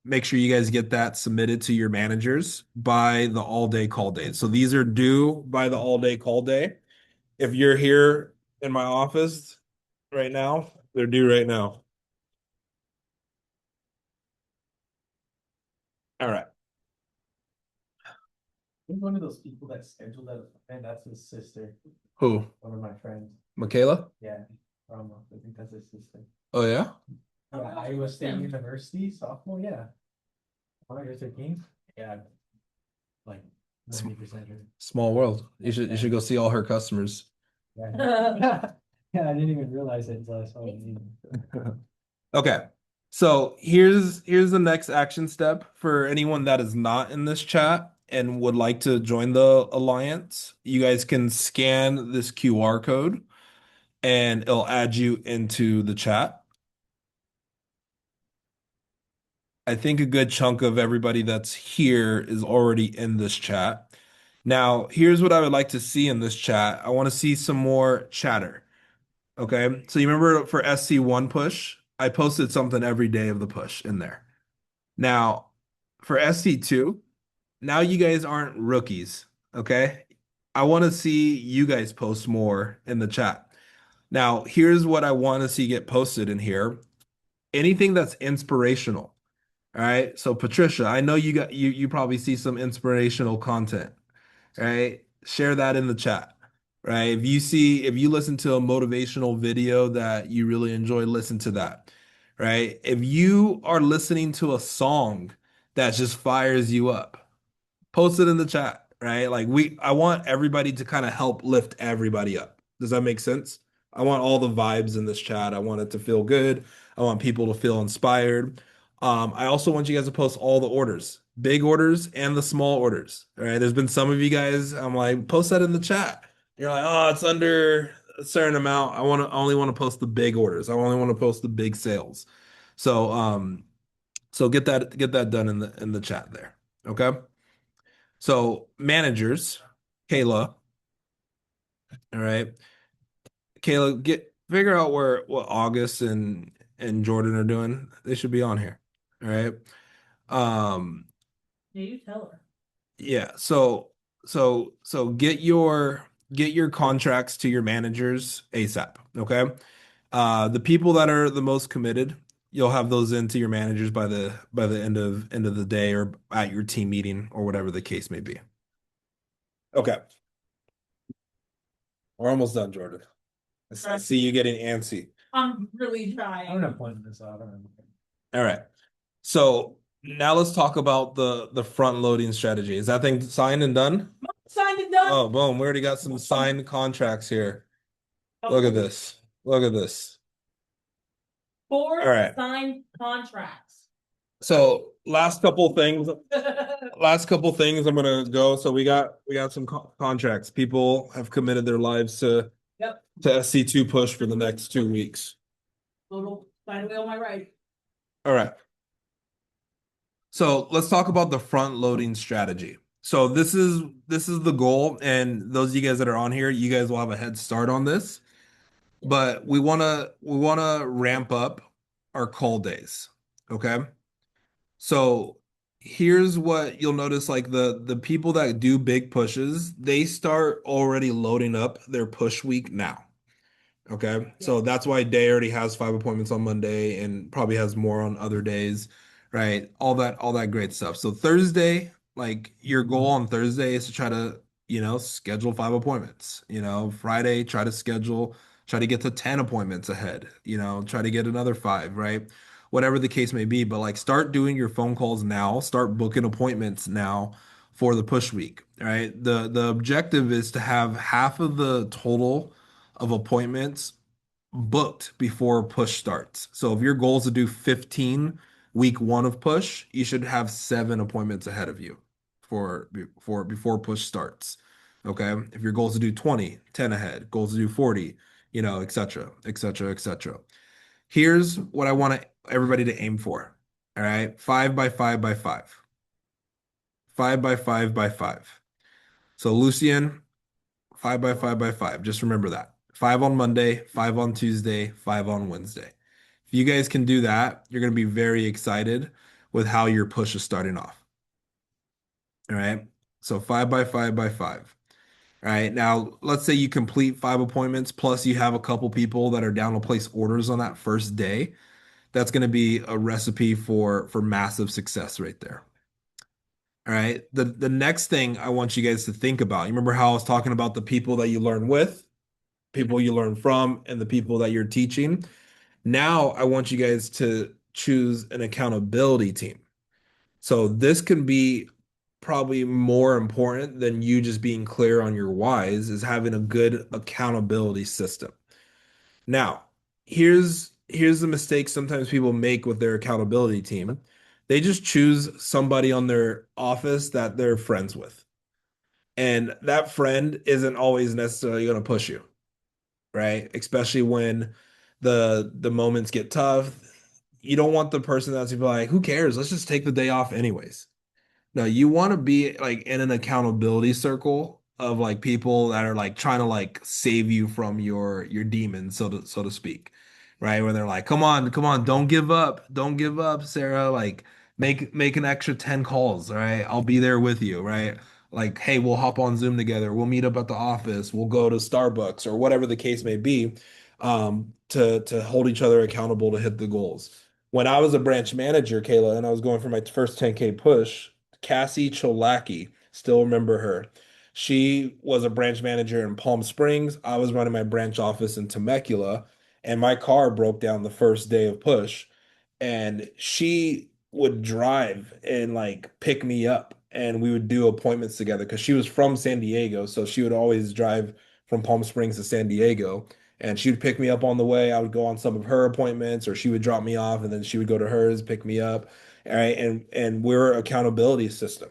make sure you guys get that submitted to your managers by the all-day call day. So these are due by the all-day call day. If you're here in my office right now, they're due right now. All right. I'm one of those people that scheduled that, and that's his sister, Who? one of my friends. Michaela? Yeah, I think that's his sister. Oh yeah? Yeah, Iowa State University, sophomore, yeah. Oh, you're 13? Yeah. Like 90%. Small world. You should go see all her customers. Yeah. Yeah, I didn't even realize it until I saw the name. Okay. So here's the next action step for anyone that is not in this chat and would like to join the alliance. You guys can scan this QR code and it'll add you into the chat. I think a good chunk of everybody that's here is already in this chat. Now, here's what I would like to see in this chat. I want to see some more chatter. Okay. So you remember for SC1 push, I posted something every day of the push in there. Now, for SC2, now you guys aren't rookies. Okay. I want to see you guys post more in the chat. Now, here's what I want to see get posted in here. Anything that's inspirational. All right. So Patricia, I know you probably see some inspirational content, right? Share that in the chat, right? If you listen to a motivational video that you really enjoy, listen to that, right? If you are listening to a song that just fires you up, post it in the chat, right? I want everybody to kind of help lift everybody up. Does that make sense? I want all the vibes in this chat. I want it to feel good. I want people to feel inspired. I also want you guys to post all the orders, big orders and the small orders. All right. There's been some of you guys, I'm like, post that in the chat. You're like, oh, it's under a certain amount. I only want to post the big orders. I only want to post the big sales. So get that done in the chat there. Okay. So managers, Kayla, all right. Kayla, figure out what August and Jordan are doing. They should be on here. All right. Um, Yeah, you tell her. yeah, so get your contracts to your managers ASAP. Okay. The people that are the most committed, you'll have those into your managers by the end of the day or at your team meeting or whatever the case may be. Okay. We're almost done, Jordan. I see you getting antsy. I'm really trying. I'm gonna point this out. All right. So now let's talk about the front loading strategy. Is that thing signed and done? Signed and done. Oh, boom. We already got some signed contracts here. Look at this. Look at this. Four All right. signed contracts. So last couple things I'm gonna go. So we got some contracts. People have committed their lives to Yep. SC2 push for the next 2 weeks. Little sign away on my right. All right. So let's talk about the front loading strategy. So this is the goal, and those of you guys that are on here, you guys will have a head start on this. But we wanna ramp up our call days. Okay. So here's what you'll notice, like the people that do big pushes, they start already loading up their push week now. Okay. So that's why Day already has 5 appointments on Monday and probably has more on other days, right? All that great stuff. So Thursday, like your goal on Thursday is to try to, schedule 5 appointments. Friday, try to get to 10 appointments ahead, try to get another five, right? Whatever the case may be. But like start doing your phone calls now, start booking appointments now for the push week, right? The objective is to have half of the total of appointments booked before push starts. So if your goal is to do 15 week one of push, you should have 7 appointments ahead of you for before push starts. Okay. If your goal is to do 20, 10 ahead, goals to do 40, et cetera, et cetera, et cetera. Here's what I want everybody to aim for. All right. 5 by 5 by 5. 5 by 5 by 5. So Lucian, 5 by 5 by 5. Just remember that. 5 on Monday, 5 on Tuesday, 5 on Wednesday. If you guys can do that, you're going to be very excited with how your push is starting off. All right. So 5 by 5 by 5. All right. Now, let's say you complete 5 appointments, plus you have a couple people that are down to place orders on that first day. That's going to be a recipe for massive success right there. All right. The next thing I want you guys to think about, you remember how I was talking about the people that you learn with, people you learn from, and the people that you're teaching. Now I want you guys to choose an accountability team. So this can be probably more important than you just being clear on your whys is having a good accountability system. Now, here's the mistake sometimes people make with their accountability team. They just choose somebody on their office that they're friends with. And that friend isn't always necessarily going to push you, right? Especially when the moments get tough. You don't want the person that's gonna be like, who cares? Let's just take the day off anyways. No, you want to be like in an accountability circle of like people that are like trying to like save you from your demons, so to speak, right? Where they're like, come on, don't give up, Sarah. Like, make an extra 10 calls, all right? I'll be there with you, right? Like, hey, we'll hop on Zoom together. We'll meet up at the office. We'll go to Starbucks or whatever the case may be, to hold each other accountable to hit the goals. When I was a branch manager, Kayla, and I was going for my first 10K push, Cassie Cholaki, still remember her. She was a branch manager in Palm Springs. I was running my branch office in Temecula, and my car broke down the first day of push. And she would drive and like pick me up, and we would do appointments together because she was from San Diego. So she would always drive from Palm Springs to San Diego. And she would pick me up on the way. I would go on some of her appointments, or she would drop me off, and then she would go to hers, pick me up. All right, and we're accountability system,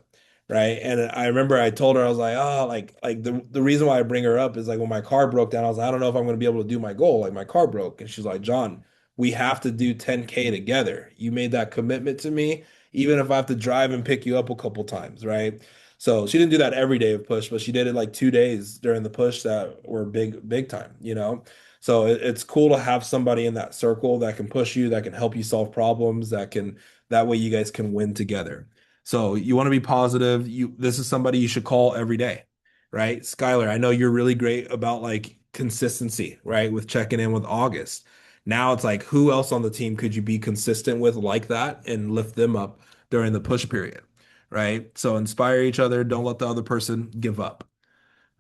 right? And I remember I told her, I was like, oh, like the reason why I bring her up is like when my car broke down, I was like, I don't know if I'm going to be able to do my goal. Like my car broke, and she's like, John, we have to do 10K together. You made that commitment to me, even if I have to drive and pick you up a couple times, right? So she didn't do that every day of push, but she did it like 2 days during the push that were big time, you know? So it's cool to have somebody in that circle that can push you, that can help you solve problems, that way you guys can win together. So you want to be positive. This is somebody you should call every day, right? Skylar, I know you're really great about like consistency, right? With checking in with August. Now it's like, who else on the team could you be consistent with like that and lift them up during the push period, right? So inspire each other. Don't let the other person give up.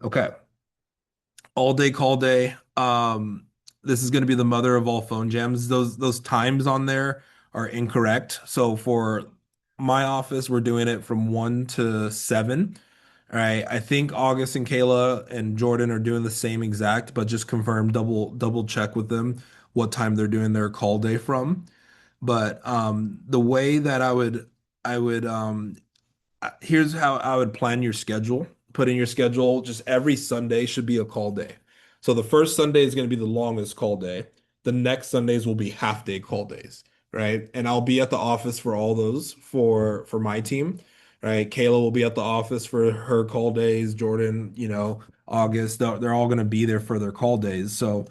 Okay. All day call day. This is going to be the mother of all phone jams. Those times on there are incorrect. So for my office, we're doing it from 1 to 7. All right. I think August and Kayla and Jordan are doing the same exact, but just confirm, double check with them what time they're doing their call day from. But the way that I would here's how I would plan your schedule. Put in your schedule, just every Sunday should be a call day. So the first Sunday is going to be the longest call day. The next Sundays will be half day call days, right? And I'll be at the office for all those for my team, right? Kayla will be at the office for her call days. Jordan, August, they're all going to be there for their call days. So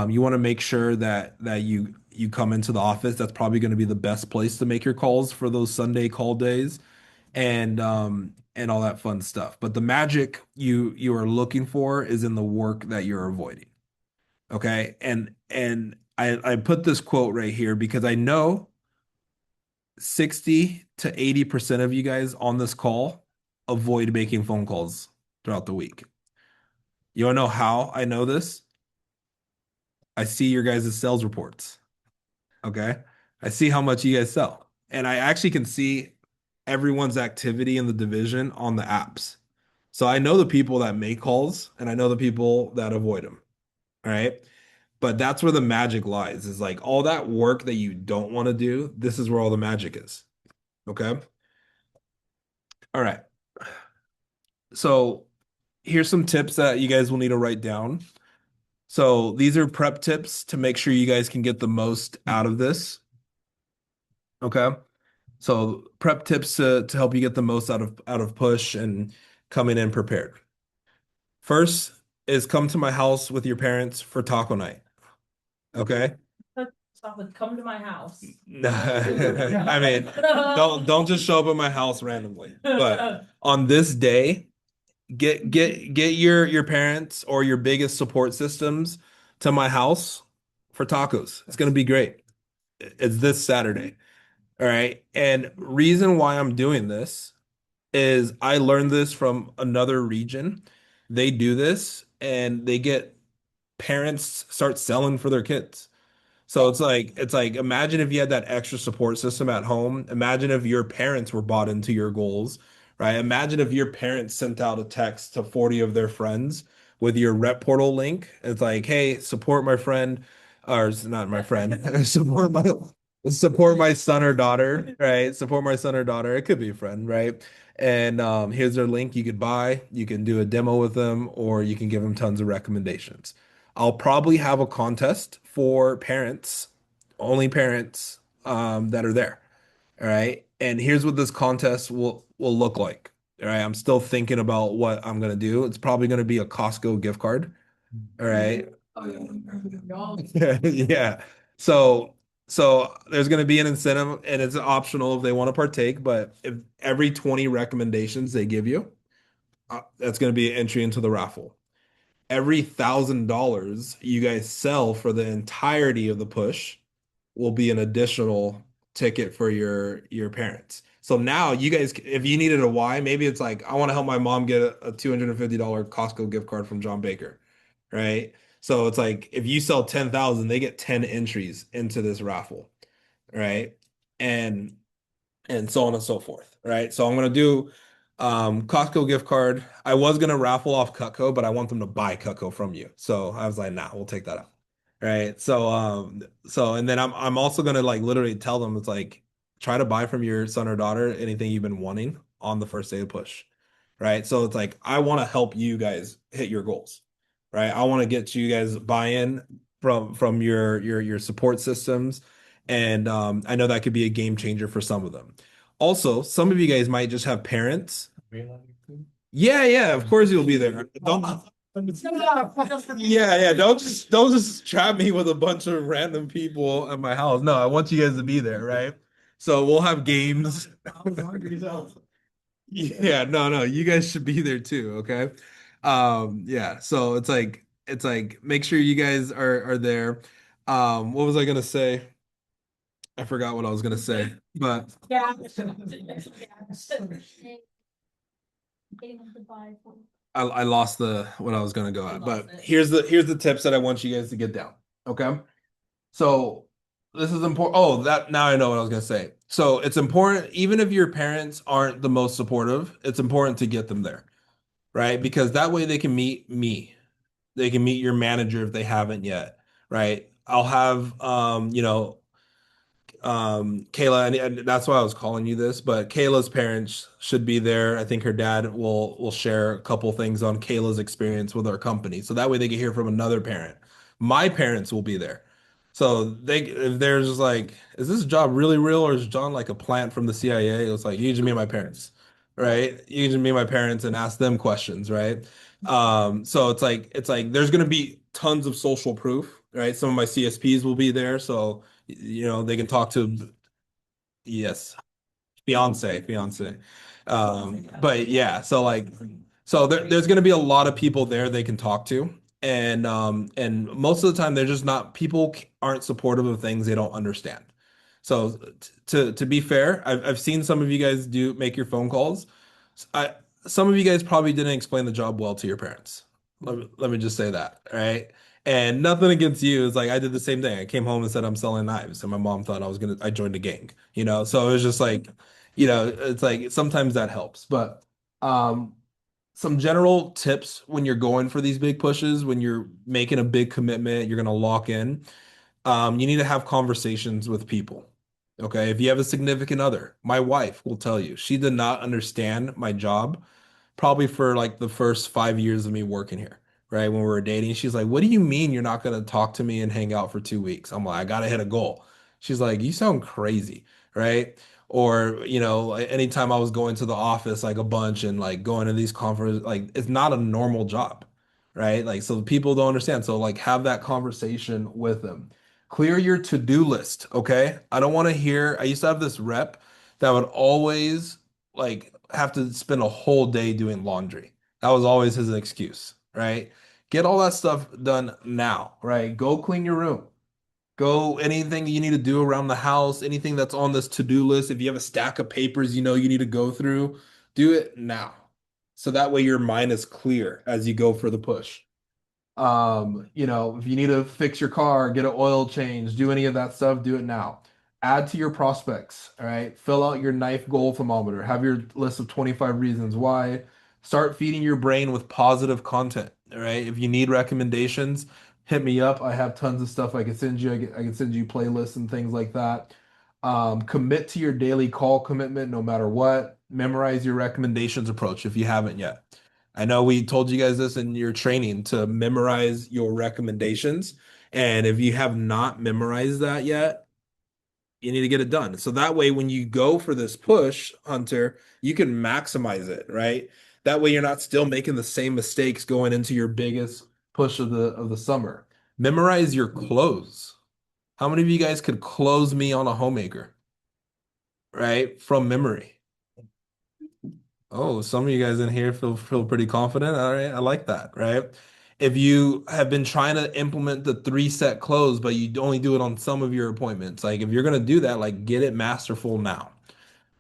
you want to make sure that you come into the office. That's probably going to be the best place to make your calls for those Sunday call days and all that fun stuff. But the magic you are looking for is in the work that you're avoiding. Okay? And I put this quote right here because I know 60 to 80% of you guys on this call avoid making phone calls throughout the week. You want to know how I know this? I see your guys' sales reports. Okay? I see how much you guys sell. And I actually can see everyone's activity in the division on the apps. So I know the people that make calls and I know the people that avoid them. All right. But that's where the magic lies is like all that work that you don't want to do. This is where all the magic is. Okay. All right. So here's some tips that you guys will need to write down. So these are prep tips to make sure you guys can get the most out of this. Okay. So prep tips to help you get the most out of push and coming in prepared. First is come to my house with your parents for taco night. Okay? Stop with come to my house. I mean, don't just show up at my house randomly. But on this day, get your parents or your biggest support systems to my house for tacos. It's gonna be great. It's this Saturday. All right. And reason why I'm doing this is I learned this from another region. They do this and they get parents start selling for their kids. So it's like imagine if you had that extra support system at home. Imagine if your parents were bought into your goals, right? Imagine if your parents sent out a text to 40 of their friends with your rep portal link. It's like, hey, support my friend, or it's not my friend, support my son or daughter, right? Support my son or daughter. It could be a friend, right? And here's their link. You could buy, you can do a demo with them, or you can give them tons of recommendations. I'll probably have a contest for parents, only parents that are there. All right. And here's what this contest will look like. All right. I'm still thinking about what I'm gonna do. It's probably gonna be a Costco gift card. All right. Yeah. So so there's going to be an incentive and it's optional if they want to partake, but if every 20 recommendations they give you, that's going to be an entry into the raffle. Every $1,000 you guys sell for the entirety of the push will be an additional ticket for your parents. So now you guys, if you needed a why, maybe it's like I want to help my mom get a $250 Costco gift card from John Baker, right? So it's like if you sell 10,000, they get 10 entries into this raffle, right? And and so on and so forth, right? So I'm gonna do Costco gift card. I was gonna raffle off Cutco, but I want them to buy Cutco from you. So I was like, nah, we'll take that out. Right. So and then I'm also gonna like literally tell them it's like try to buy from your son or daughter anything you've been wanting on the first day of push. Right. So it's like I want to help you guys hit your goals. Right. I want to get you guys buy-in from your support systems. And I know that could be a game changer for some of them. Also, some of you guys might just have parents. Yeah, yeah, of course you'll be there. Don't Yeah, yeah, don't just trap me with a bunch of random people at my house. No, I want you guys to be there, right? So we'll have games. Yeah, no, no, you guys should be there too, okay? Yeah, so it's like make sure you guys are there. What was I gonna say? I forgot what I was gonna say, but I lost the what I was gonna go at. But here's the tips that I want you guys to get down. Okay. So this is important. Oh, that now I know what I was gonna say. So it's important, even if your parents aren't the most supportive, it's important to get them there, right? Because that way they can meet me. They can meet your manager if they haven't yet, right? I'll have Kayla, and that's why I was calling you this, but Kayla's parents should be there. I think her dad will share a couple things on Kayla's experience with our company, so that way they can hear from another parent. My parents will be there, so they if they're just like, is this job really real or is John like a plant from the CIA? It's like you just meet my parents, right? You just meet my parents and ask them questions, right? So it's like there's gonna be tons of social proof, right? Some of my CSPs will be there, so they can talk to, yes, fiance. But yeah, so there's going to be a lot of people there they can talk to, and most of the time they're just not people aren't supportive of things they don't understand. So to be fair, I've seen some of you guys do make your phone calls. I Some of you guys probably didn't explain the job well to your parents. Let me just say that, right? And nothing against you. It's like I did the same thing. I came home and said I'm selling knives, and my mom thought I joined a gang, So it was just like, it's like sometimes that helps. But um, some general tips when you're going for these big pushes, when you're making a big commitment, you're gonna lock in. You need to have conversations with people. Okay. If you have a significant other, my wife will tell you she did not understand my job probably for like the first 5 years of me working here, right? When we were dating, she's like, "What do you mean you're not going to talk to me and hang out for 2 weeks?" I'm like, "I got to hit a goal." She's like, "You sound crazy," right? Or, like, anytime I was going to the office like a bunch and like going to these conferences, like it's not a normal job, right? Like, so people don't understand. So, like, have that conversation with them. Clear your to-do list, okay? I don't want to hear, I used to have this rep that would always like have to spend a whole day doing laundry. That was always his excuse, right? Get all that stuff done now, right? Go clean your room. Go anything you need to do around the house, anything that's on this to-do list. If you have a stack of papers you need to go through, do it now. So that way your mind is clear as you go for the push. If you need to fix your car, get an oil change, do any of that stuff, do it now. Add to your prospects, all right? Fill out your knife goal thermometer. Have your list of 25 reasons why. Start feeding your brain with positive content, all right? If you need recommendations, hit me up. I have tons of stuff I can send you. I can send you playlists and things like that. Commit to your daily call commitment no matter what. Memorize your recommendations approach if you haven't yet. I know we told you guys this in your training to memorize your recommendations. And if you have not memorized that yet, you need to get it done. So that way, when you go for this push, Hunter, you can maximize it, right? That way you're not still making the same mistakes going into your biggest push of the summer. Memorize your close. How many of you guys could close me on a homemaker, right? From memory. Oh, some of you guys in here feel pretty confident. All right, I like that, right? If you have been trying to implement the three set close, but you only do it on some of your appointments, like if you're gonna do that, like get it masterful now.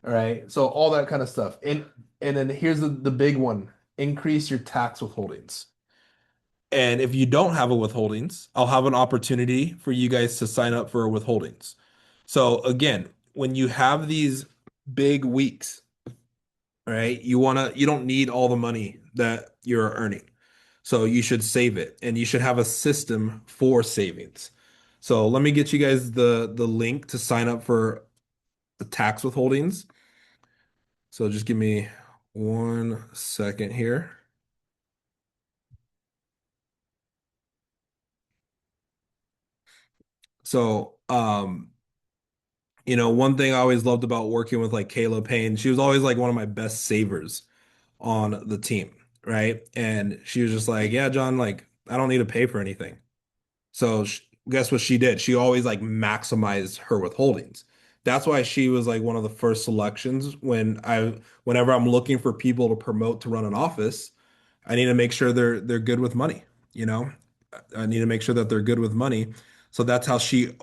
All right. So all that kind of stuff. And then here's the big one. Increase your tax withholdings. And if you don't have a withholdings, I'll have an opportunity for you guys to sign up for a withholdings. So again, when you have these big weeks, right? You don't need all the money that you're earning. So you should save it and you should have a system for savings. So let me get you guys the link to sign up for the tax withholdings. So just give me 1 second here. So, one thing I always loved about working with like Kayla Payne, she was always like one of my best savers on the team, right? And she was just like, "Yeah, John, like I don't need to pay for anything." So guess what she did? She always like maximized her withholdings. That's why she was like one of the first selections whenever I'm looking for people to promote to run an office, I need to make sure they're good with money, you know? I need to make sure that they're good with money. So that's how she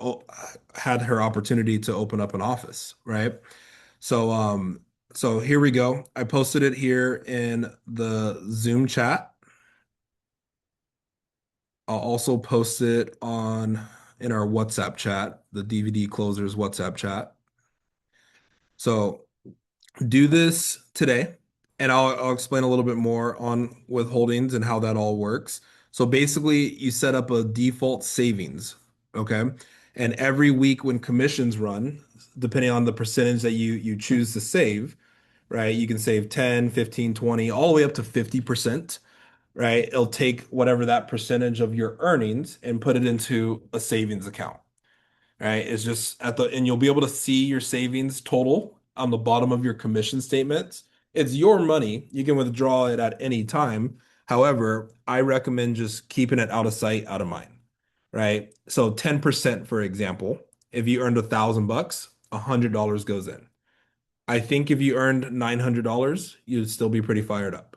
had her opportunity to open up an office, right? So so here we go. I posted it here in the Zoom chat. I'll also post it in our WhatsApp chat, the DVD closers WhatsApp chat. So do this today, and I'll explain a little bit more on withholdings and how that all works. So basically, you set up a default savings, okay? And every week when commissions run, depending on the percentage that you choose to save, right? You can save 10, 15, 20, all the way up to 50%, right? It'll take whatever that percentage of your earnings and put it into a savings account, right? It's just and you'll be able to see your savings total on the bottom of your commission statements. It's your money. You can withdraw it at any time. However, I recommend just keeping it out of sight, out of mind, right? So 10%, for example, if you earned $1,000, $100 goes in. I think if you earned $900, you'd still be pretty fired up,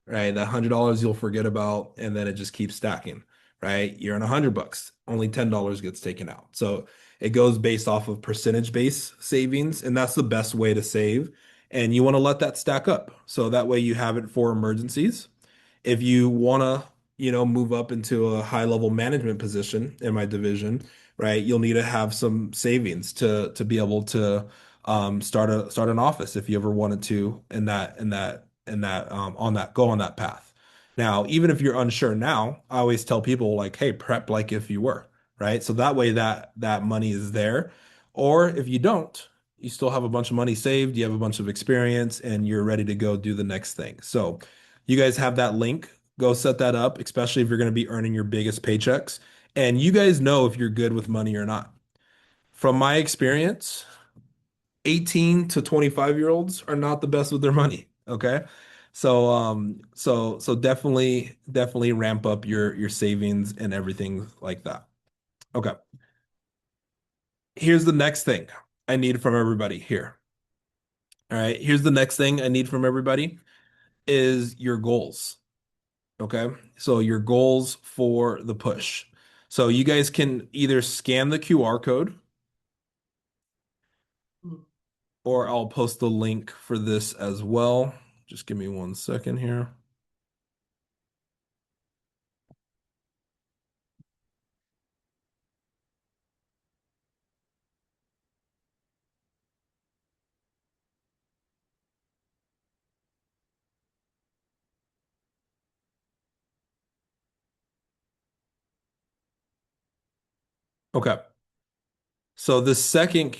right? That $100 you'll forget about, and then it just keeps stacking, right? You're in $100, only $10 gets taken out. So it goes based off of percentage base savings, and that's the best way to save. And you want to let that stack up. So that way you have it for emergencies. If you want to, move up into a high level management position in my division, right, you'll need to have some savings to be able to start an office if you ever wanted to go on that path. Now, even if you're unsure now, I always tell people like, hey, prep like if you were, right? So that way that money is there. Or if you don't, you still have a bunch of money saved, you have a bunch of experience, and you're ready to go do the next thing. So you guys have that link. Go set that up, especially if you're going to be earning your biggest paychecks. And you guys know if you're good with money or not. From my experience, 18 to 25-year-olds are not the best with their money. Okay. So definitely ramp up your savings and everything like that. Okay. Here's the next thing I need from everybody here. All right. Here's the next thing I need from everybody is your goals. Okay. So your goals for the push. So you guys can either scan the QR code or I'll post the link for this as well. Just give me 1 second here. Okay. So the second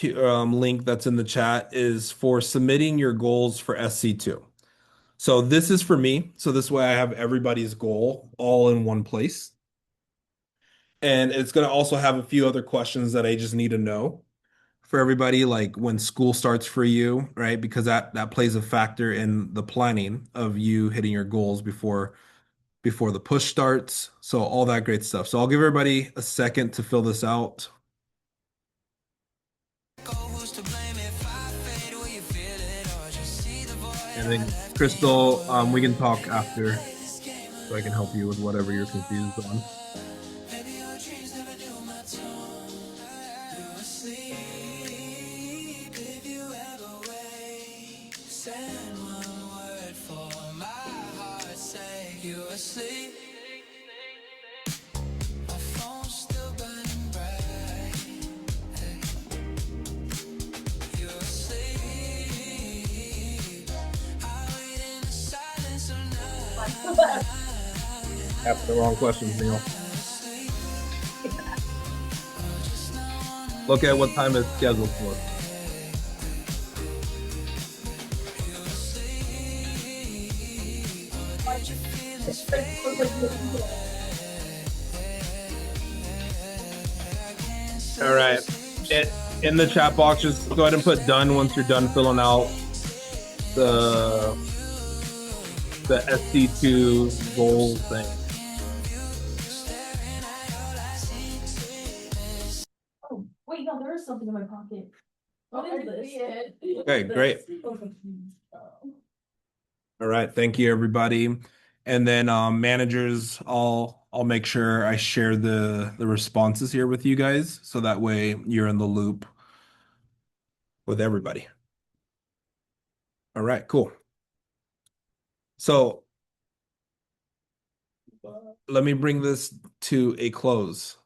link that's in the chat is for submitting your goals for SC2. So this is for me. So this way I have everybody's goal all in one place. And it's going to also have a few other questions that I just need to know for everybody, like when school starts for you, right? Because that plays a factor in the planning of you hitting your goals before the push starts. So all that great stuff. So I'll give everybody a second to fill this out. And then Crystal, we can talk after so I can help you with whatever you're confused on. Ask the wrong questions, Neil. Look at what time it's scheduled for. All right. In the chat box, just go ahead and put done once you're done filling out the SC2 goal thing. Oh, wait, no, there is something in my pocket. What is this? Okay, great. All right, thank you, everybody. And then managers, I'll make sure I share the responses here with you guys, so that way you're in the loop with everybody. All right, cool. So let me bring this to a close.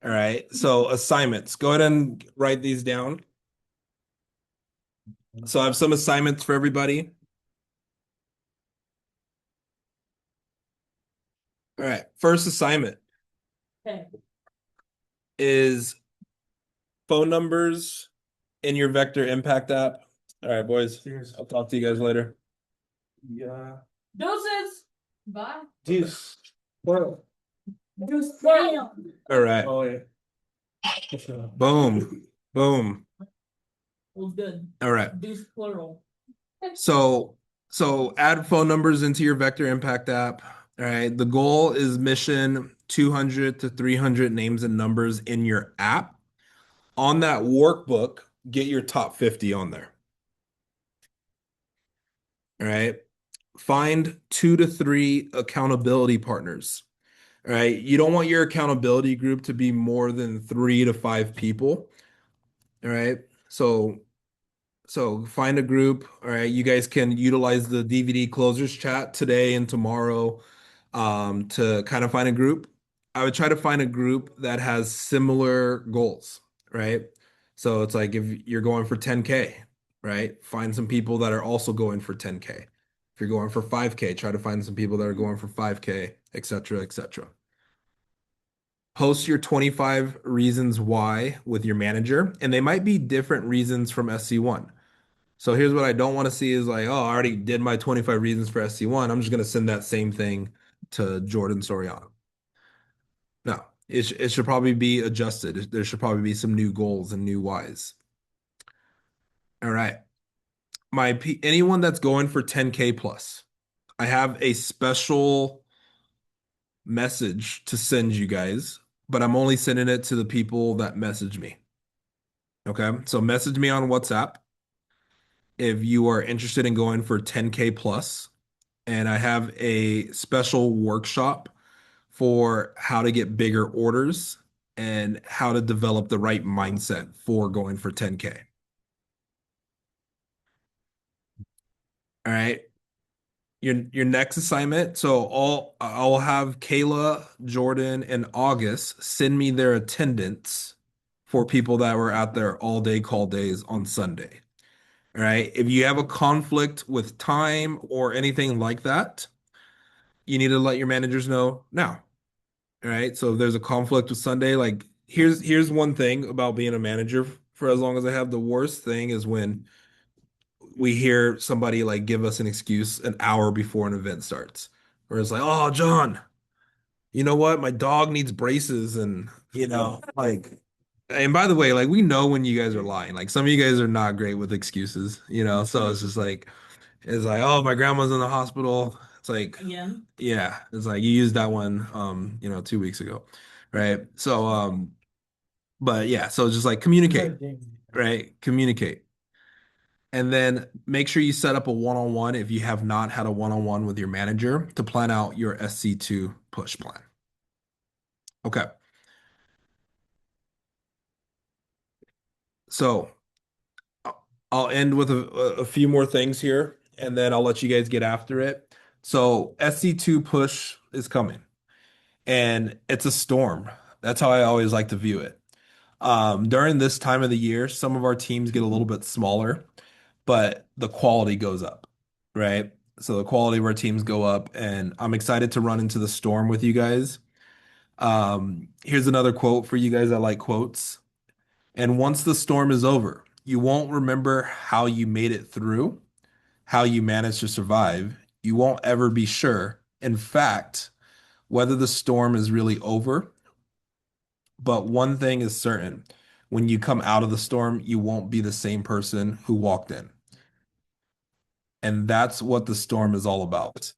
All right, so assignments. Go ahead and write these down. So I have some assignments for everybody. All right, first assignment Okay. is phone numbers in your Vector Impact app. All right, boys. I'll talk to you guys later. Yeah. Deuces. Bye. Deuce. Well. Deuce. Damn. All right. Oh, yeah. Boom. Boom. Was good. All right. Deuce plural. So add phone numbers into your Vector Impact app. All right. The goal is mission 200 to 300 names and numbers in your app. On that workbook, get your top 50 on there. All right. Find 2 to 3 accountability partners. All right. You don't want your accountability group to be more than 3 to 5 people. All right. So find a group. All right. You guys can utilize the DVD closers chat today and tomorrow to kind of find a group. I would try to find a group that has similar goals, right? So it's like if you're going for 10K, right? Find some people that are also going for 10K. If you're going for 5K, try to find some people that are going for 5K, et cetera, et cetera. Post your 25 reasons why with your manager, and they might be different reasons from SC1. So here's what I don't want to see is like, oh, I already did my 25 reasons for SC1. I'm just going to send that same thing to Jordan Soriano. No, it should probably be adjusted. There should probably be some new goals and new whys. All right. Anyone that's going for 10K plus, I have a special message to send you guys, but I'm only sending it to the people that message me. Okay. So message me on WhatsApp if you are interested in going for 10K plus. And I have a special workshop for how to get bigger orders and how to develop the right mindset for going for 10K. All right. Your next assignment. So I'll have Kayla, Jordan, and August send me their attendance for people that were out there all day call days on Sunday. All right. If you have a conflict with time or anything like that, you need to let your managers know now. All right. So if there's a conflict with Sunday, like here's one thing about being a manager for as long as I have. The worst thing is when we hear somebody like give us an excuse an hour before an event starts. Where it's like, oh, John, you know what? My dog needs braces and like and by the way, like we know when you guys are lying. Like some of you guys are not great with excuses. So it's just like it's like, oh, my grandma's in the hospital. It's like, Again. yeah, it's like you used that one 2 weeks ago. Right. So but yeah, so just like communicate, right? Communicate. And then make sure you set up a one-on-one if you have not had a one-on-one with your manager to plan out your SC2 push plan. Okay. So I'll end with a few more things here, and then I'll let you guys get after it. So SC2 push is coming, and it's a storm. That's how I always like to view it. During this time of the year, some of our teams get a little bit smaller, but the quality goes up, right? So the quality of our teams go up, and I'm excited to run into the storm with you guys. Here's another quote for you guys that like quotes. And once the storm is over, you won't remember how you made it through, how you managed to survive. You won't ever be sure, in fact, whether the storm is really over. But one thing is certain, when you come out of the storm, you won't be the same person who walked in. And that's what the storm is all about.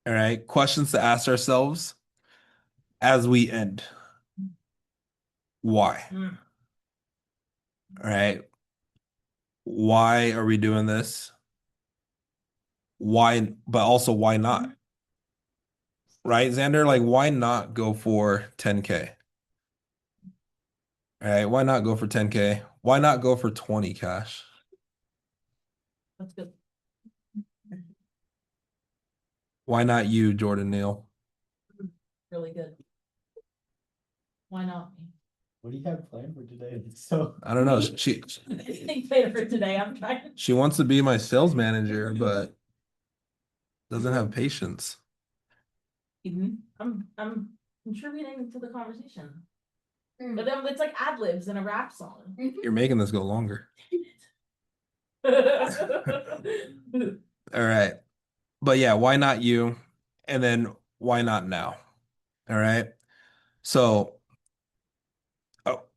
All right. Questions to ask ourselves as we end. Why? All right. Why are we doing this? Why, but also why not? Right, Xander? Like, why not go for 10K? All right. Why not go for 10K? Why not go for 20 cash? That's good. Why not you, Jordan Neal? Really good. Why not me? What do you have planned for today? So I don't know. She Anything planned for today? I'm trying. she wants to be my sales manager, but doesn't have patience. I'm contributing to the conversation. But then it's like ad libs in a rap song. You're making this go longer. All right. But yeah, why not you? And then why not now? All right. So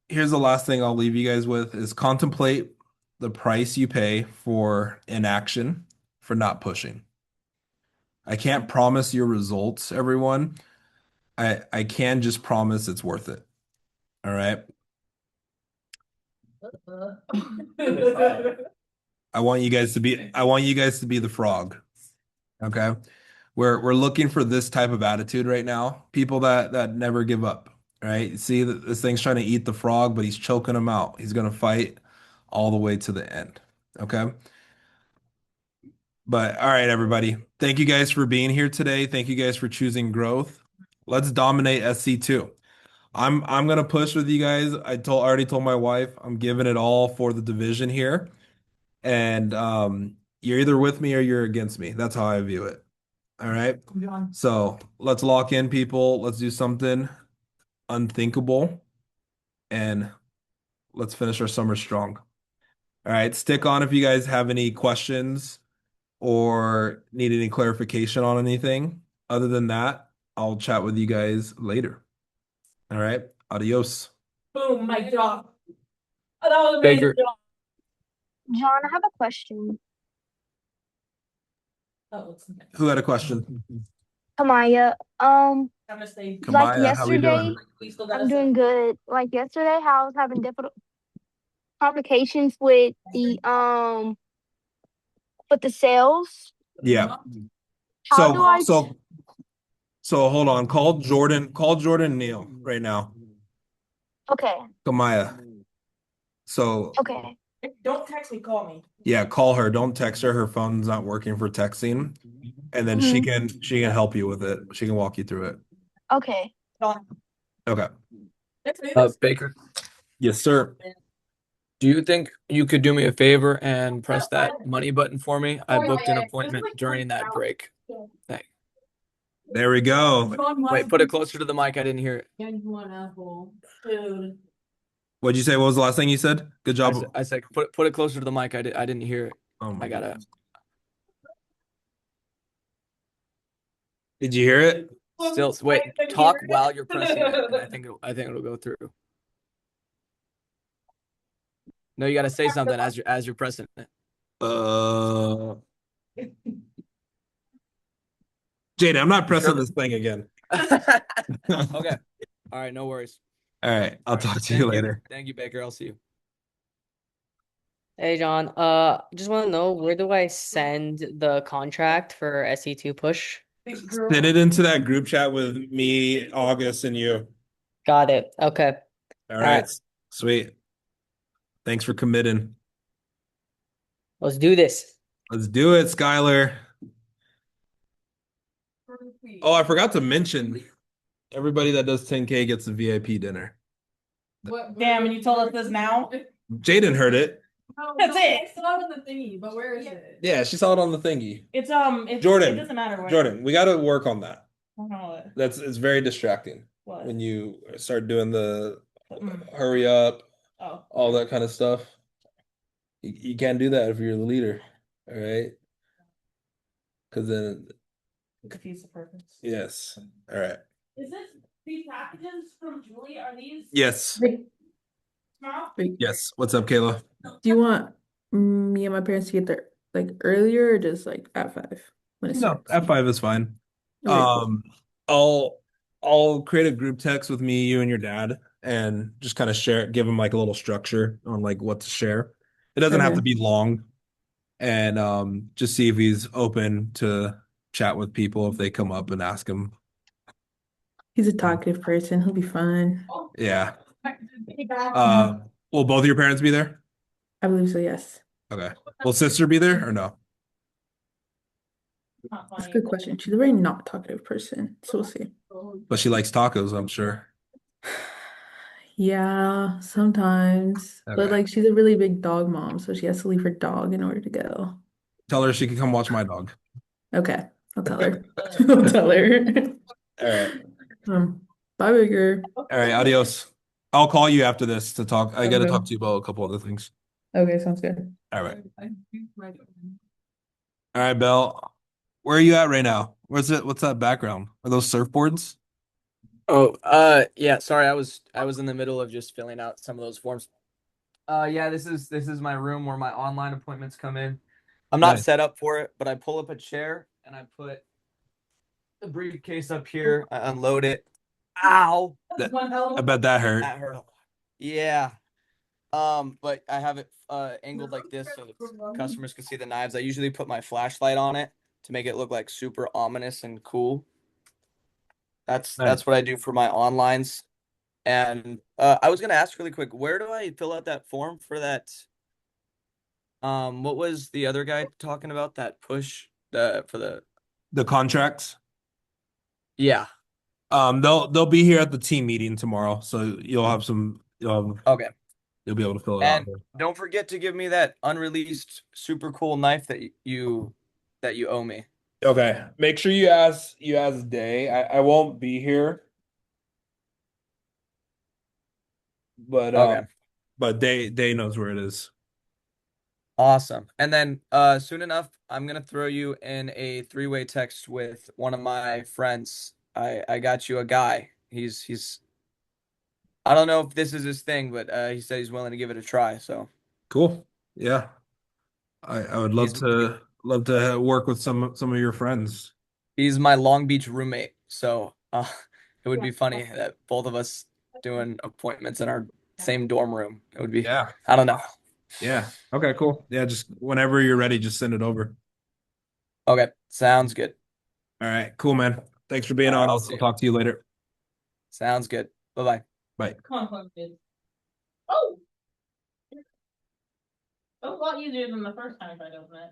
here's the last thing I'll leave you guys with is contemplate the price you pay for inaction, for not pushing. I can't promise your results, everyone. I can just promise it's worth it. All right. I want you guys to be the frog. Okay. We're looking for this type of attitude right now. People that never give up. Right. See that this thing's trying to eat the frog, but he's choking him out. He's gonna fight all the way to the end. Okay. But all right, everybody. Thank you guys for being here today. Thank you guys for choosing growth. Let's dominate SC2. I'm gonna push with you guys. Already told my wife I'm giving it all for the division here. And you're either with me or you're against me. That's how I view it. All right. So let's lock in, people. Let's do something unthinkable and let's finish our summer strong. All right. Stick on if you guys have any questions or need any clarification on anything. Other than that, I'll chat with you guys later. All right. Adios. Boom, mic drop. Oh, that was Baker. amazing. John, I have a question. Oh, it's Who had a question? Kamaya, I'm gonna stay. like Kamaya, how we yesterday, doing? We still gotta I'm doing good. Like yesterday, how I was having difficult complications with the sales. Yeah. How do I? So hold on. Call Jordan Neal right now. Okay, Kamaya. So okay, Don't text me, call me. yeah, call her. Don't text her. Her phone's not working for texting. And then she can help you with it. She can walk you through it. okay. Okay. Baker, Yes, sir. do you think you could do me a favor and press that money button for me? I booked an appointment during that break. There we go. Wait, put it closer to the mic. I didn't hear it. Food. What'd you say? What was the last thing you said? Good job. I said put it closer to the mic. I didn't hear it. Oh my I gotta. goodness. Did you hear it? Still wait. Talk while you're pressing it, and I think it'll go through. No, you gotta say something as you're pressing it. Jaden, I'm not pressing this thing again. Okay. All right. No worries. All right. I'll talk to you later. Thank you, Baker. I'll see you. Hey John, just want to know, where do I send the contract for SC2 push? Send it into that group chat with me, August, and you. Got it. Okay. All right. Sweet. Thanks for committing. Let's do this. Let's do it, Skylar. Oh, I forgot to mention, everybody that does 10K gets a VIP dinner. Damn, and you told us this now? Jaden heard it. That's it. It's not on the thingy, but where is it? Yeah, she saw it on the thingy. It's Jordan. It doesn't matter what. Jordan, we got to work on that. What? It's very distracting What? when you start doing the hurry up, all that kind of stuff. You can't do that if you're the leader, all right? Because then Confuse the purpose. yes, all right. Is this these packages from Julie? Are these Yes, small? yes. What's up, Kayla? Do you want me and my parents to get there like earlier or just like at 5 when it No, starts? F5 is fine. Okay, cool. I'll create a group text with me, you, and your dad, and just kind of share it, give him like a little structure on like what to share. It doesn't have to be long, and just see if he's open to chat with people if they come up and ask him. He's a talkative person. He'll be fine. Yeah. Will both of your parents be there? I believe so, yes. Okay. Will sister be there or no? That's a good question. She's a very not talkative person, so we'll see. But she likes tacos, I'm sure. Yeah, sometimes. But Okay. like she's a really big dog mom, so she has to leave her dog in order to go. Tell her she can come watch my dog. Okay, I'll tell her. I'll tell her. All right. Bye, Baker. All right, adios. I'll call you after this to talk. I got to Okay. talk to you about a couple other things. Okay, sounds good. All right. All right, Belle. Where are you at right now? What's that background? Are those surfboards? Oh, yeah, sorry, I was in the middle of just filling out some of those forms. Yeah, this is my room where my online appointments come in. I'm not set up for it, but I pull up a chair and I put the briefcase up here. I unload it. Ow! I bet that hurt. That hurt a lot. Yeah. But I have it angled like this so that customers can see the knives. I usually put my flashlight on it to make it look like super ominous and cool. That's what I do for my onlines. And I was gonna ask really quick, where do I fill out that form for that? What was the other guy talking about? That push for the contracts? Yeah. They'll be here at the team meeting tomorrow, so okay. You'll be able to fill it out. And don't forget to give me that unreleased super cool knife that you owe me. Okay. Make sure you ask Day. I won't be here. But Okay. But Day knows where it is. Awesome. And then soon enough, I'm gonna throw you in a 3-way text with one of my friends. I got you a guy. He's I don't know if this is his thing, but he said he's willing to give it a try. So cool. Yeah. I would love to work with some of your friends. He's my Long Beach roommate, so it would be funny that both of us doing appointments in our same dorm room. It would be, yeah. I don't know. Yeah. Okay, cool. Yeah, just whenever you're ready, just send it over. Okay, sounds good. All right, cool, man. Thanks for being on. I'll talk to you later. Sounds good. Bye-bye. Bye. Come on, kid. Oh! That was a lot easier than the first time I tried to open it.